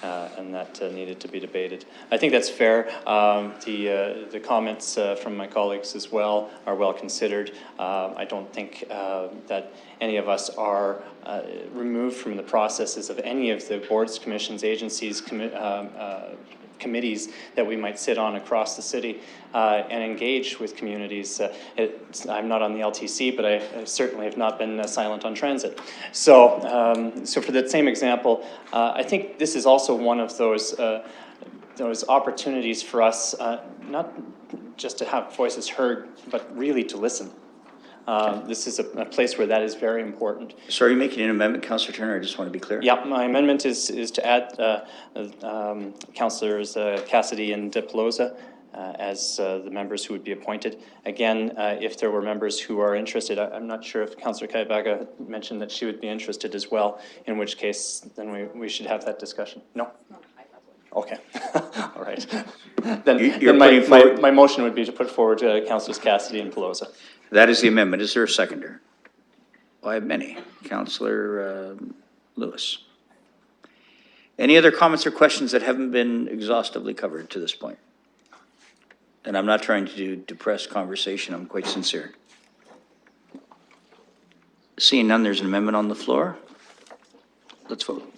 and that needed to be debated. I think that's fair. The comments from my colleagues as well are well considered. I don't think that any of us are removed from the processes of any of the boards, commissions, agencies, committees that we might sit on across the city and engage with communities. I'm not on the LTC, but I certainly have not been silent on transit. So, so for that same example, I think this is also one of those opportunities for us, not just to have voices heard, but really to listen. This is a place where that is very important. So are you making an amendment, Councillor Turner? I just want to be clear. Yeah, my amendment is to add Councillors Cassidy and Pelosa as the members who would be appointed. Again, if there were members who are interested, I'm not sure if Councillor Kaibaga mentioned that she would be interested as well, in which case then we should have that discussion. No? Okay, all right. Then my motion would be to put forward Councillors Cassidy and Pelosa. That is the amendment. Is there a seconder? I have many. Councillor Lewis. Any other comments or questions that haven't been exhaustively covered to this point? And I'm not trying to depress conversation. I'm quite sincere. Seeing none, there's an amendment on the floor. Let's vote.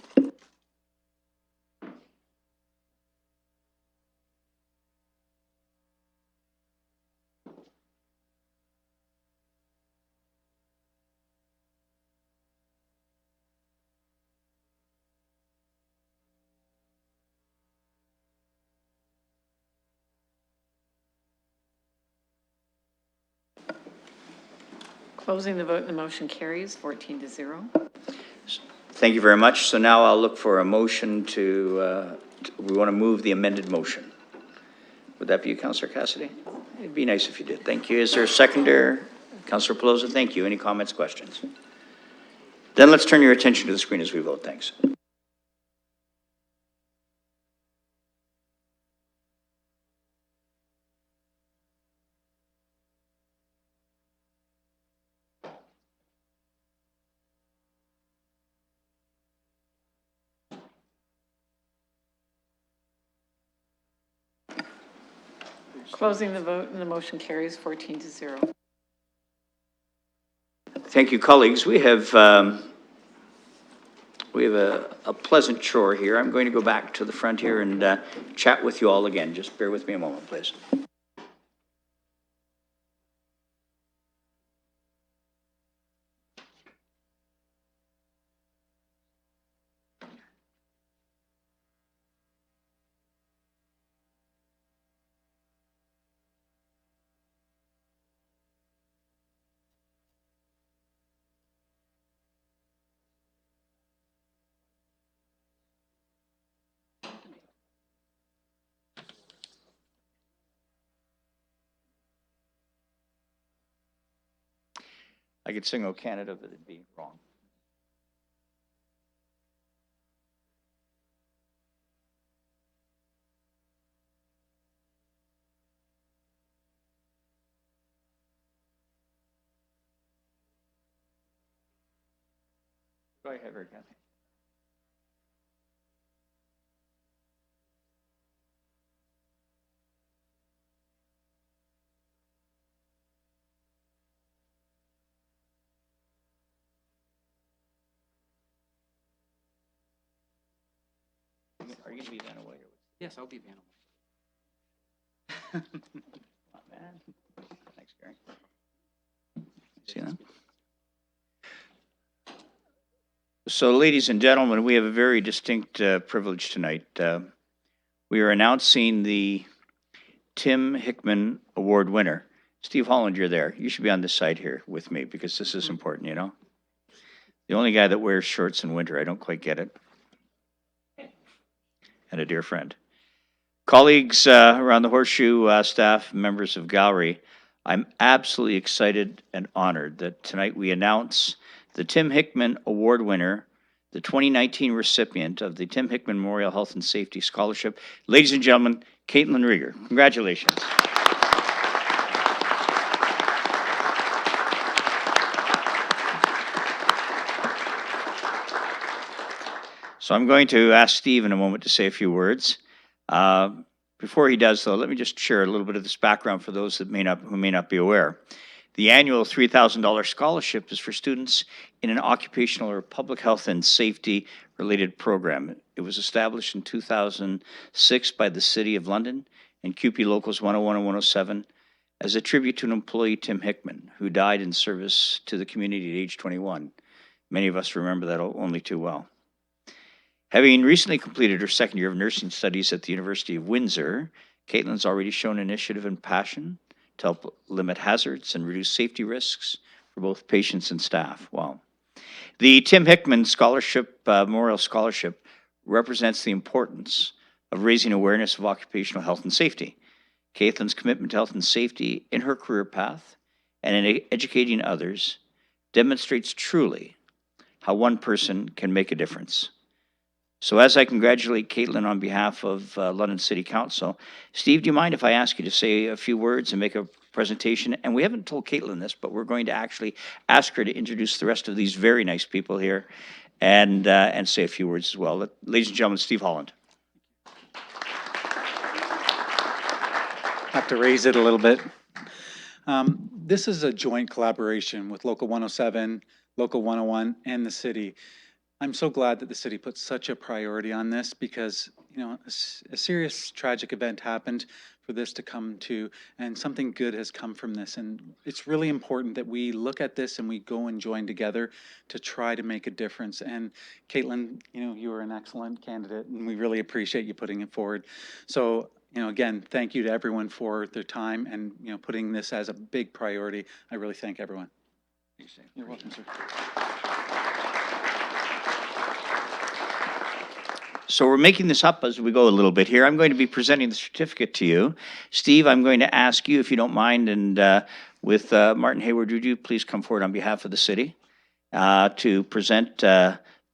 Closing the vote, the motion carries 14-0. Thank you very much. So now I'll look for a motion we want to move the amended motion. Would that be you, Councillor Cassidy? It'd be nice if you did. Thank you. Is there a seconder? Councillor Pelosa, thank you. Any comments, questions? Then let's turn your attention to the screen as we vote. Thanks. Closing the vote, and the motion carries 14-0. Thank you, colleagues. We have a pleasant chore here. I'm going to go back to the front here and chat with you all again. Just bear with me a moment, please. I could sing "O Canada," but it'd be wrong. Go ahead, Kathy. Are you going to be Vanna White? Yes, I'll be Vanna White. Oh, man. Thanks, Gary. See that? So, ladies and gentlemen, we have a very distinct privilege tonight. We are announcing the Tim Hickman Award winner. Steve Holland, you're there. You should be on this side here with me because this is important, you know? The only guy that wears shorts in winter, I don't quite get it. And a dear friend. Colleagues around the Horseshoe, staff, members of Gallery, I'm absolutely excited and honored that tonight we announce the Tim Hickman Award winner, the 2019 recipient of the Tim Hickman Memorial Health and Safety Scholarship. Ladies and gentlemen, Caitlin Rieger. Congratulations. So I'm going to ask Steve in a moment to say a few words. Before he does, though, let me just share a little bit of this background for those that who may not be aware. The annual $3,000 scholarship is for students in an occupational or public health and safety related program. It was established in 2006 by the City of London and QP Locals 101 and 107 as a tribute to an employee, Tim Hickman, who died in service to the community at age 21. Many of us remember that only too well. Having recently completed her second year of nursing studies at the University of Windsor, Caitlin's already shown initiative and passion to help limit hazards and reduce safety risks for both patients and staff. Wow. The Tim Hickman Scholarship, Memorial Scholarship, represents the importance of raising awareness of occupational health and safety. Caitlin's commitment to health and safety in her career path and in educating others demonstrates truly how one person can make a difference. So as I congratulate Caitlin on behalf of London City Council, Steve, do you mind if I ask you to say a few words and make a presentation? And we haven't told Caitlin this, but we're going to actually ask her to introduce the rest of these very nice people here and say a few words as well. Ladies and gentlemen, Steve Holland. Have to raise it a little bit. This is a joint collaboration with Local 107, Local 101, and the city. I'm so glad that the city put such a priority on this because, you know, a serious tragic event happened for this to come to, and something good has come from this. And it's really important that we look at this and we go and join together to try to make a difference. And Caitlin, you know, you are an excellent candidate and we really appreciate you putting it forward. So, you know, again, thank you to everyone for their time and, you know, putting this as a big priority. I really thank everyone. You're welcome, sir. So we're making this up as we go a little bit here. I'm going to be presenting the certificate to you. Steve, I'm going to ask you, if you don't mind, and with Martin Hayward, would you please come forward on behalf of the city to present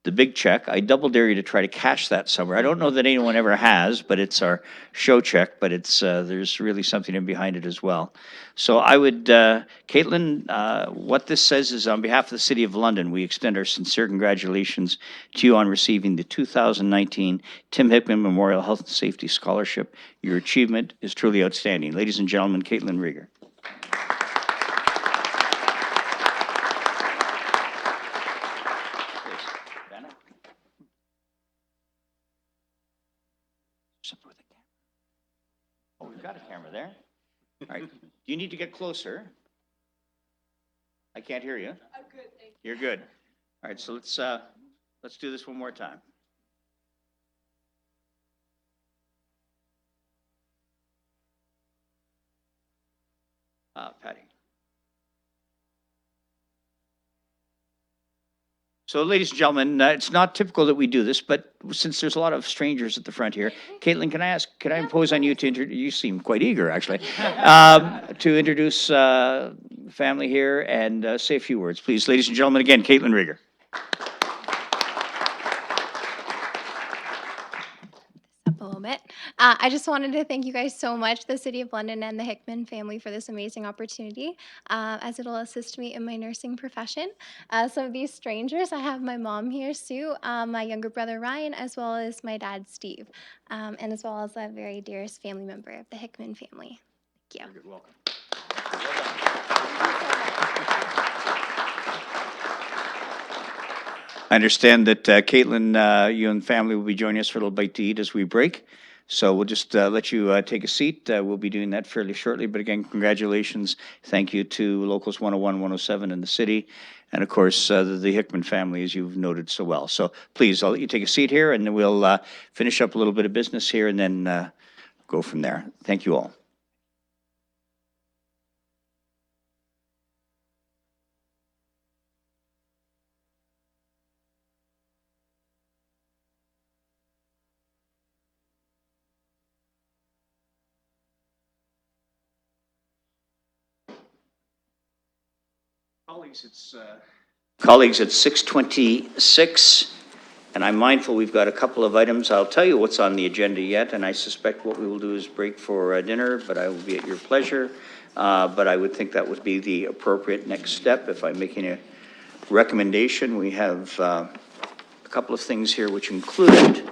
the big check. I double dare you to try to cash that somewhere. I don't know that anyone ever has, but it's our show check, but it's there's really something in behind it as well. So I would, Caitlin, what this says is on behalf of the City of London, we extend our sincere congratulations to you on receiving the 2019 Tim Hickman Memorial Health and Safety Scholarship. Your achievement is truly outstanding. Ladies and gentlemen, Caitlin Rieger. Oh, we've got a camera there. All right. You need to get closer. I can't hear you. I'm good, thank you. You're good. All right, so let's do this one more time. Patty. So, ladies and gentlemen, it's not typical that we do this, but since there's a lot of strangers at the front here, Caitlin, can I impose on you to introduce, you seem quite eager, actually, to introduce family here and say a few words, please. Ladies and gentlemen, again, Caitlin Rieger. Up a little bit. I just wanted to thank you guys so much, the City of London and the Hickman family, for this amazing opportunity, as it'll assist me in my nursing profession. Some of these strangers, I have my mom here, Sue, my younger brother, Ryan, as well as my dad, Steve, and as well as a very dearest family member of the Hickman family. Thank you. You're welcome. I understand that Caitlin, you and family will be joining us for a little bite to eat as we break. So we'll just let you take a seat. We'll be doing that fairly shortly. But again, congratulations. Thank you to Locals 101, 107 in the city. And of course, the Hickman family, as you've noted so well. So please, I'll let you take a seat here and then we'll finish up a little bit of business here and then go from there. Thank you all. Colleagues, it's 6:26. And I'm mindful we've got a couple of items. I'll tell you what's on the agenda yet, and I suspect what we will do is break for dinner, but I will be at your pleasure. But I would think that would be the appropriate next step if I'm making a recommendation. We have a couple of things here which include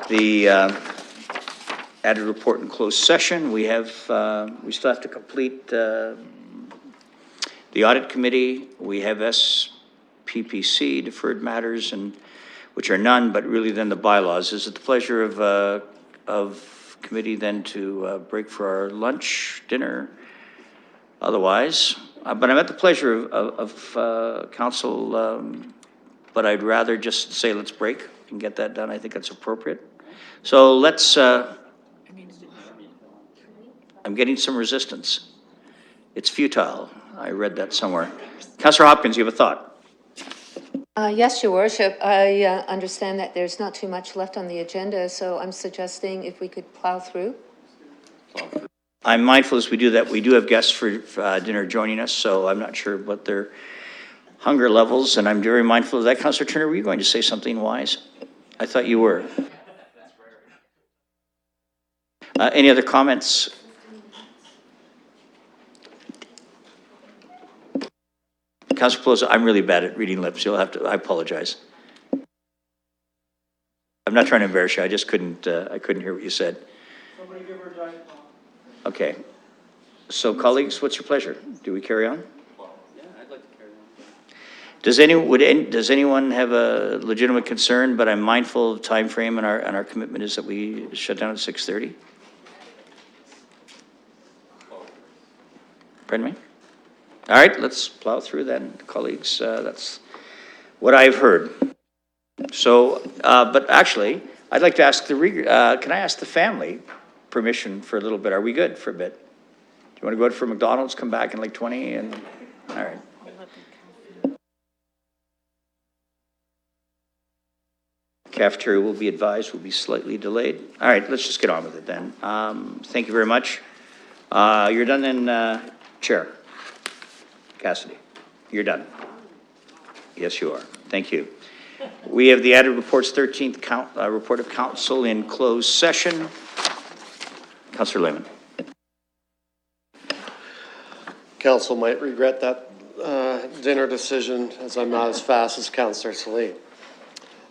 the added report in closed session. We have, we still have to complete the audit committee. We have SPPC, deferred matters, and which are none, but really then the bylaws. Is it the pleasure of committee then to break for our lunch, dinner? Otherwise, but I'm at the pleasure of council, but I'd rather just say let's break and get that done. I think that's appropriate. So let's, I'm getting some resistance. It's futile. I read that somewhere. Councillor Hopkins, you have a thought? Yes, Your Worship. I understand that there's not too much left on the agenda, so I'm suggesting if we could plow through. I'm mindful as we do that, we do have guests for dinner joining us, so I'm not sure what their hunger levels, and I'm very mindful of that. Councillor Turner, were you going to say something wise? I thought you were. Any other comments? Councillor Pelosi, I'm really bad at reading lips. You'll have to, I apologize. I'm not trying to embarrass you. I just couldn't, I couldn't hear what you said. Somebody give her a giant palm. Okay. So colleagues, what's your pleasure? Do we carry on? Yeah, I'd like to carry on. Does anyone have a legitimate concern, but I'm mindful of time frame and our commitment is that we shut down at 6:30? Pardon me? All right, let's plow through then, colleagues. That's what I've heard. So, but actually, I'd like to ask can I ask the family permission for a little bit? Are we good for a bit? Do you want to go out for McDonald's, come back in like 20 and, all right. Cafeteria will be advised, will be slightly delayed. All right, let's just get on with it then. Thank you very much. You're done then, Chair Cassidy. You're done. Yes, you are. Thank you. We have the added reports, 13th report of council in closed session. Councillor Lehman. Council might regret that dinner decision, as I'm not as fast as Councillor Salee.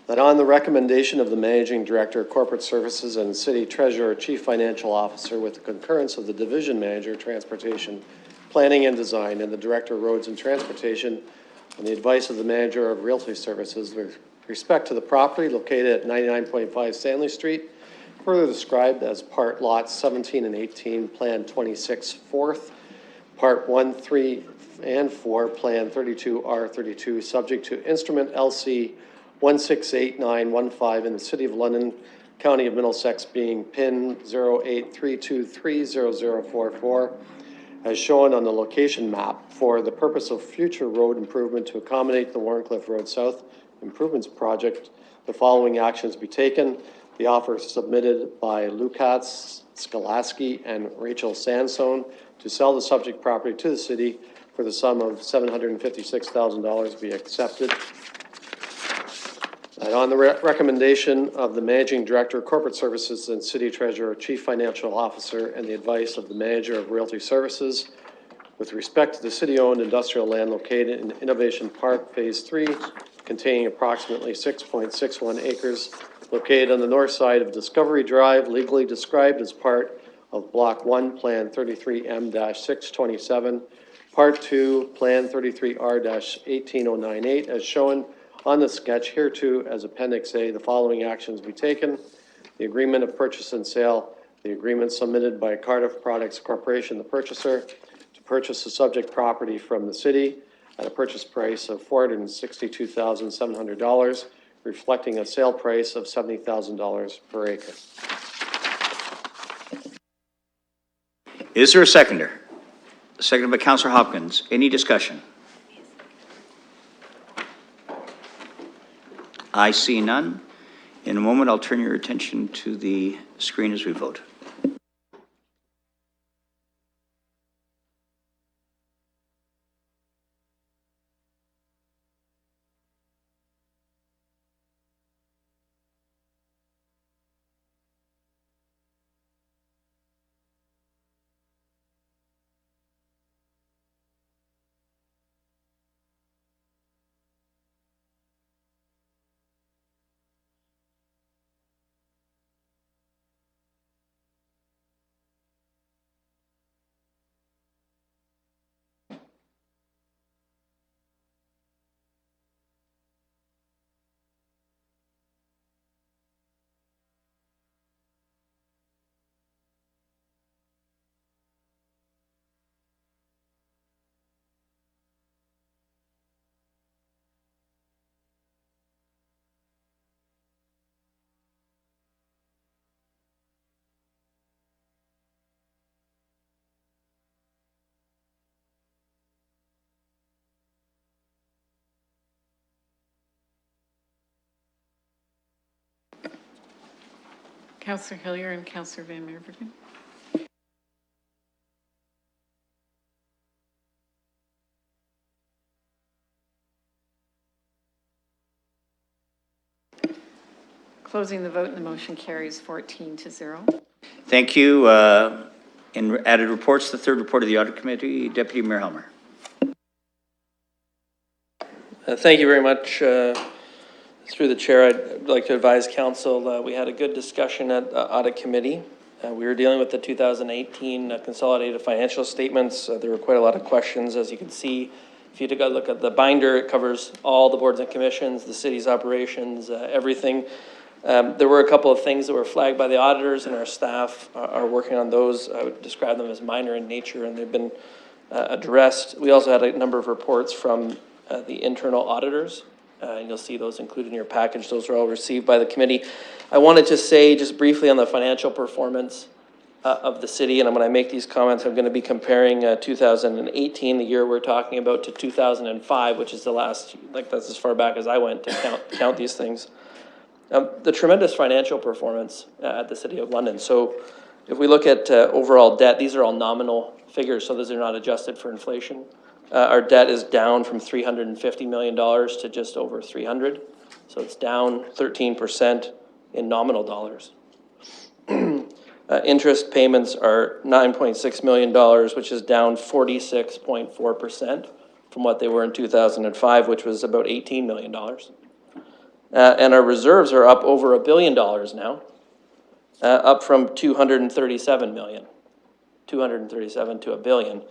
That on the recommendation of the Managing Director of Corporate Services and City Treasurer, Chief Financial Officer, with the concurrence of the Division Manager, Transportation, Planning and Design, and the Director of Roads and Transportation, on the advice of the Manager of Realty Services with respect to the property located at 99.5 Stanley Street, further described as Part Lots 17 and 18, Plan 26 4th, Part 1, 3, and 4, Plan 32R32, subject to Instrument LC 168915 in the City of London, County of Middlesex, being PIN 0832300044, as shown on the location map for the purpose of future road improvement to accommodate the Warncliffe Road South Improvements Project. The following actions be taken. The offer submitted by Lukas Skolaski and Rachel Sansone to sell the subject property to the city for the sum of $756,000 be accepted. And on the recommendation of the Managing Director of Corporate Services and City Treasurer, Chief Financial Officer, and the advice of the Manager of Realty Services, with respect to the city-owned industrial land located in Innovation Park Phase 3, containing approximately 6.61 acres, located on the north side of Discovery Drive, legally described as part of Block 1, Plan 33M-627, Part 2, Plan 33R-18098, as shown on the sketch hereto as Appendix A. The following actions be taken. The agreement of purchase and sale, the agreement submitted by Cardiff Products Corporation, the purchaser, to purchase the subject property from the city at a purchase price of $462,700, reflecting a sale price of $70,000 per acre. Is there a seconder? Seconded by Councillor Hopkins. Any discussion? I see none. In a moment, I'll turn your attention to the screen as we vote. Councillor Hillier and Councillor Van Meerbergen. Closing the vote and the motion carries 14-0. Thank you. In added reports, the third report of the Audit Committee, Deputy Mayor Helmer. Thank you very much. Through the chair, I'd like to advise council, we had a good discussion at Audit Committee. We were dealing with the 2018 consolidated financial statements. There were quite a lot of questions, as you can see. If you take a look at the binder, it covers all the boards and commissions, the city's operations, everything. There were a couple of things that were flagged by the auditors, and our staff are working on those. I would describe them as minor in nature, and they've been addressed. We also had a number of reports from the internal auditors. And you'll see those included in your package. Those were all received by the committee. I wanted to say just briefly on the financial performance of the city, and when I make these comments, I'm going to be comparing 2018, the year we're talking about, to 2005, which is the last, like that's as far back as I went to count these things. The tremendous financial performance at the City of London. So if we look at overall debt, these are all nominal figures, so those are not adjusted for inflation. Our debt is down from $350 million to just over 300. So it's down 13% in nominal dollars. Interest payments are $9.6 million, which is down 46.4% from what they were in 2005, which was about $18 million. And our reserves are up over $1 billion now, up from 237 million, 237 to $1 billion.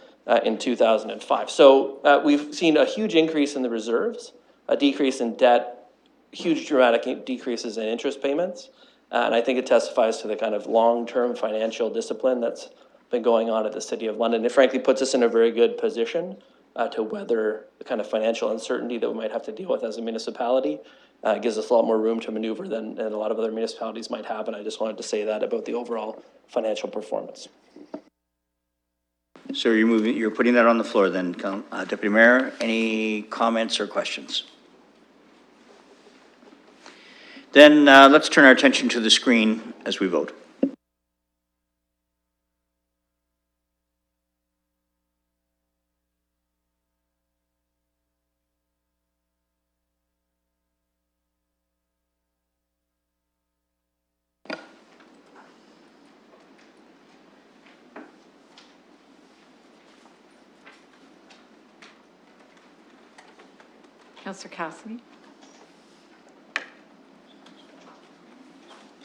In 2005. So we've seen a huge increase in the reserves, a decrease in debt, huge dramatic decreases in interest payments. And I think it testifies to the kind of long-term financial discipline that's been going on at the City of London. It frankly puts us in a very good position to weather the kind of financial uncertainty that we might have to deal with as a municipality. It gives us a lot more room to maneuver than a lot of other municipalities might have. And I just wanted to say that about the overall financial performance. So you're putting that on the floor then, Deputy Mayor. Any comments or questions? Then let's turn our attention to the screen as we vote. Councillor Cassidy.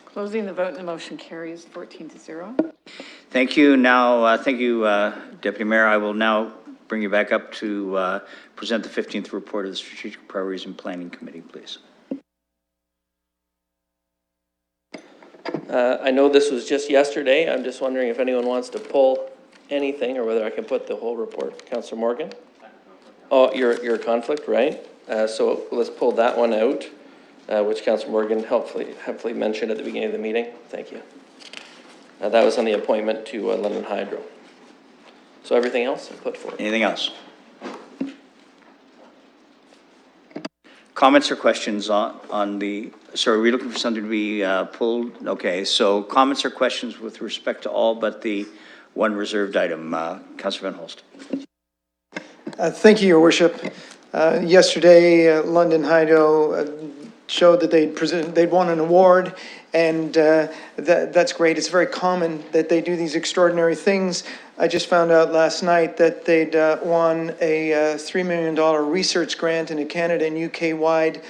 Closing the vote and the motion carries 14-0. Thank you. Now, thank you, Deputy Mayor. I will now bring you back up to present the 15th report of the Strategic Priorities and Planning Committee, please. I know this was just yesterday. I'm just wondering if anyone wants to pull anything or whether I can put the whole report. Councillor Morgan? Oh, your conflict, right? So let's pull that one out, which Councillor Morgan helpfully mentioned at the beginning of the meeting. Thank you. That was on the appointment to London Hydro. So everything else I put forward. Anything else? Comments or questions on the, sorry, are we looking for something to be pulled? Okay, so comments or questions with respect to all but the one reserved item. Councillor Van Holst. Thank you, Your Worship. Yesterday, London Hydro showed that they'd won an award, and that's great. It's very common that they do these extraordinary things. I just found out last night that they'd won a $3 million research grant in a Canada and UK-wide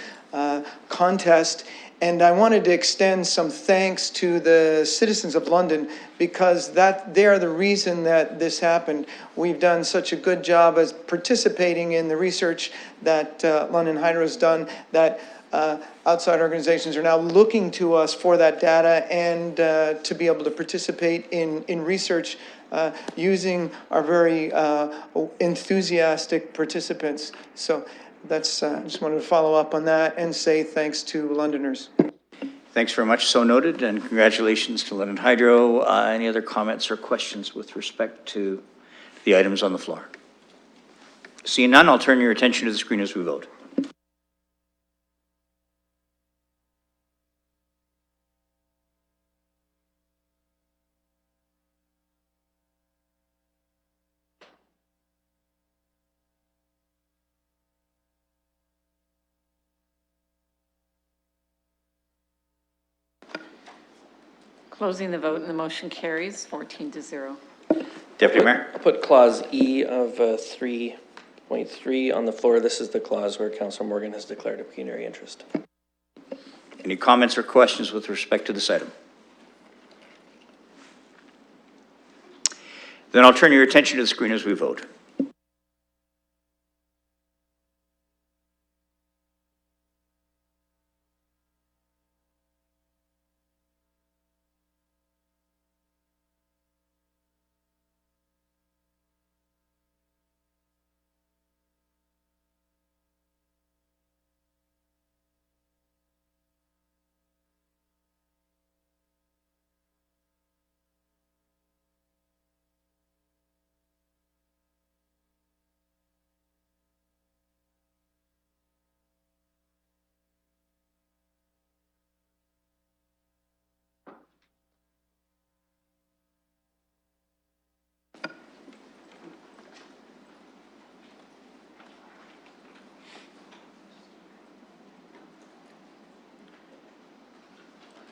contest. And I wanted to extend some thanks to the citizens of London, because they are the reason that this happened. We've done such a good job as participating in the research that London Hydro has done, that outside organizations are now looking to us for that data and to be able to participate in research using our very enthusiastic participants. So that's, I just wanted to follow up on that and say thanks to Londoners. Thanks very much. So noted, and congratulations to London Hydro. Any other comments or questions with respect to the items on the floor? Seeing none, I'll turn your attention to the screen as we vote. Closing the vote and the motion carries 14-0. Deputy Mayor? I'll put Clause E of 3.3 on the floor. This is the clause where Councillor Morgan has declared a pecuniary interest. Any comments or questions with respect to this item? Then I'll turn your attention to the screen as we vote.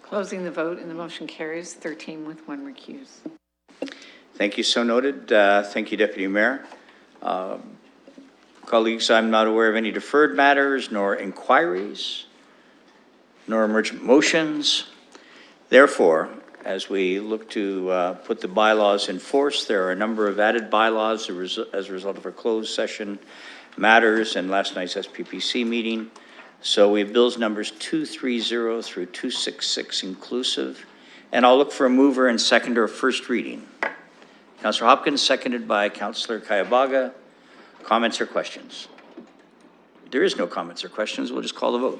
Closing the vote and the motion carries 13 with 1 recuse. Thank you, so noted. Thank you, Deputy Mayor. Colleagues, I'm not aware of any deferred matters, nor inquiries, nor emergent motions. Therefore, as we look to put the bylaws in force, there are a number of added bylaws as a result of our closed session matters and last night's SPPC meeting. So we have bills numbers 230 through 266 inclusive. And I'll look for a mover and seconder of first reading. Councillor Hopkins, seconded by Councillor Kayabaga. Comments or questions? There is no comments or questions. We'll just call the vote.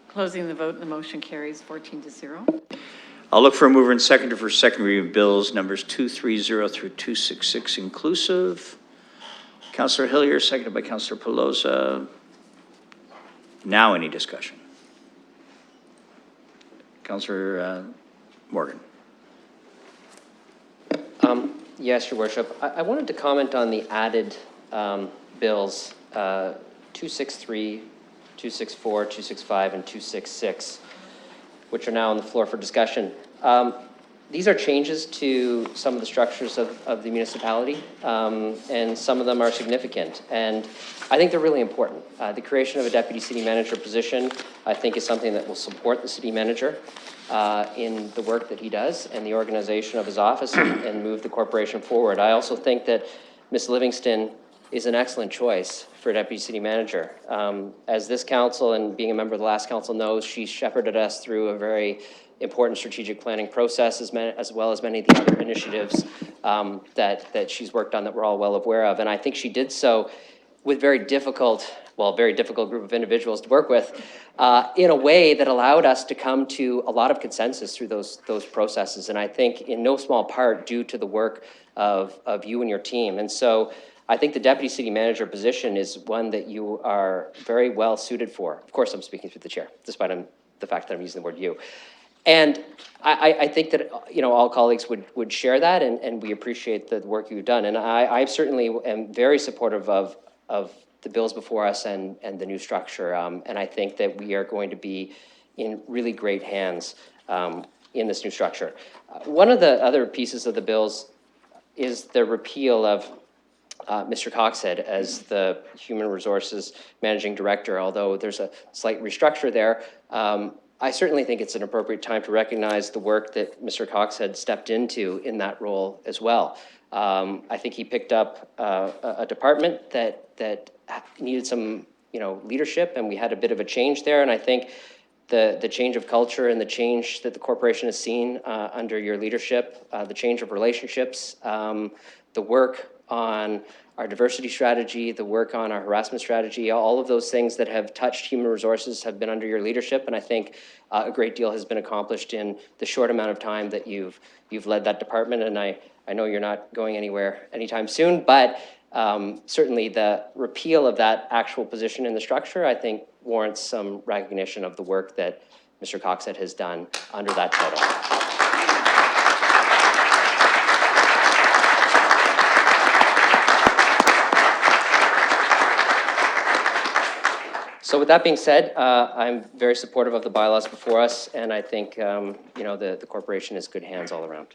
Closing the vote and the motion carries 14-0. I'll look for a mover and seconder for second reading of bills numbers 230 through 266 inclusive. Councillor Hillier, seconded by Councillor Pelosa. Now any discussion? Councillor Morgan. Yes, Your Worship. I wanted to comment on the added bills 263, 264, 265, and 266, which are now on the floor for discussion. These are changes to some of the structures of the municipality, and some of them are significant. And I think they're really important. The creation of a deputy city manager position, I think, is something that will support the city manager in the work that he does and the organization of his office and move the corporation forward. I also think that Ms. Livingston is an excellent choice for deputy city manager. As this council and being a member of the last council knows, she shepherded us through a very important strategic planning process as well as many of the other initiatives that she's worked on that we're all well aware of. And I think she did so with very difficult group of individuals to work with in a way that allowed us to come to a lot of consensus through those processes. And I think in no small part due to the work of you and your team. And so I think the deputy city manager position is one that you are very well suited for. Of course, I'm speaking through the chair, despite the fact that I'm using the word you. And I think that, all colleagues would share that, and we appreciate the work you've done. And I certainly am very supportive of the bills before us and the new structure. And I think that we are going to be in really great hands in this new structure. One of the other pieces of the bills is the repeal of Mr. Coxhead as the Human Resources Managing Director. Although there's a slight restructure there, I certainly think it's an appropriate time to recognize the work that Mr. Coxhead stepped into in that role as well. I think he picked up a department that needed some, leadership, and we had a bit of a change there. And I think the change of culture and the change that the corporation has seen under your leadership, the change of relationships, the work on our diversity strategy, the work on our harassment strategy, all of those things that have touched human resources have been under your leadership, and I think a great deal has been accomplished in the short amount of time that you've led that department, and I know you're not going anywhere anytime soon, but certainly the repeal of that actual position in the structure, I think, warrants some recognition of the work that Mr. Coxhead has done under that title. So with that being said, I'm very supportive of the bylaws before us, and I think the corporation is good hands all around.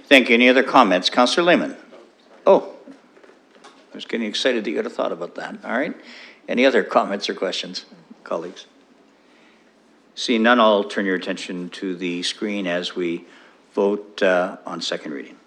Thank you. Any other comments? Councillor Lehman? Oh, I was getting excited that you had a thought about that. All right. Any other comments or questions, colleagues? Seeing none, I'll turn your attention to the screen as we vote on second reading.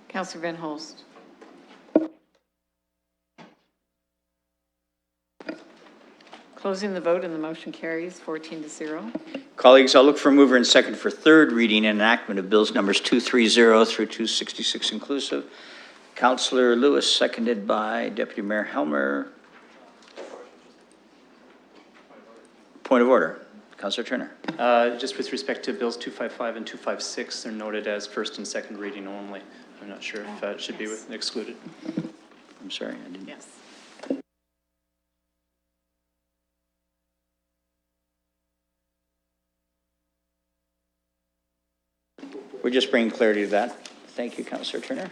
Councillor Van Holst. Closing the vote and the motion carries 14-0. Colleagues, I'll look for a mover and second for third reading and enactment of bills numbers 230 through 266 inclusive. Councillor Lewis, seconded by Deputy Mayor Helmer. Point of order. Councillor Turner. Just with respect to bills 255 and 256, they're noted as first and second reading only. I'm not sure if it should be excluded. I'm sorry, I didn't. Yes. We're just bringing clarity to that. Thank you, Councillor Turner.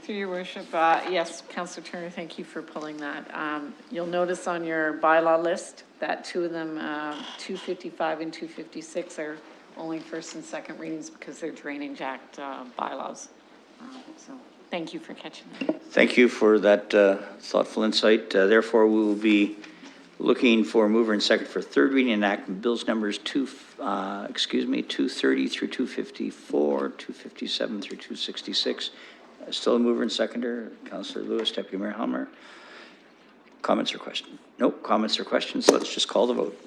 Through your worship, yes, Councillor Turner, thank you for pulling that. You'll notice on your bylaw list that two of them, 255 and 256, are only first and second readings because they're Drainage Act bylaws. So thank you for catching that. Thank you for that thoughtful insight. Therefore, we will be looking for a mover and second for third reading and enactment bills numbers 230 through 254, 257 through 266. Still a mover and seconder, Councillor Lewis, Deputy Mayor Helmer. Comments or questions? Nope, comments or questions. Let's just call the vote.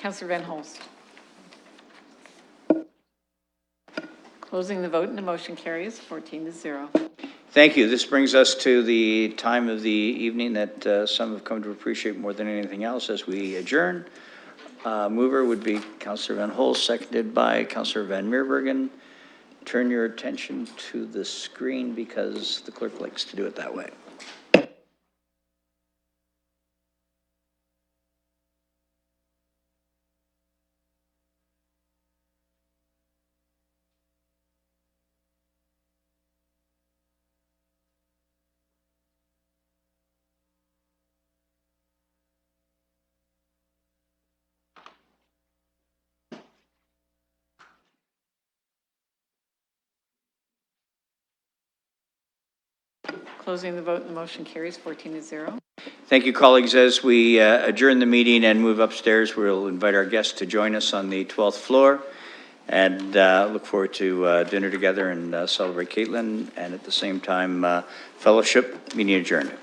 Councillor Van Holst. Closing the vote and the motion carries 14-0. Thank you. This brings us to the time of the evening that some have come to appreciate more than anything else as we adjourn. Mover would be Councillor Van Holst, seconded by Councillor Van Meerbergen. Turn your attention to the screen because the clerk likes to do it that way. Closing the vote and the motion carries 14-0. Thank you, colleagues. As we adjourn the meeting and move upstairs, we'll invite our guests to join us on the 12th floor and look forward to dinner together and celebrate Caitlin and at the same time fellowship. Meeting adjourned.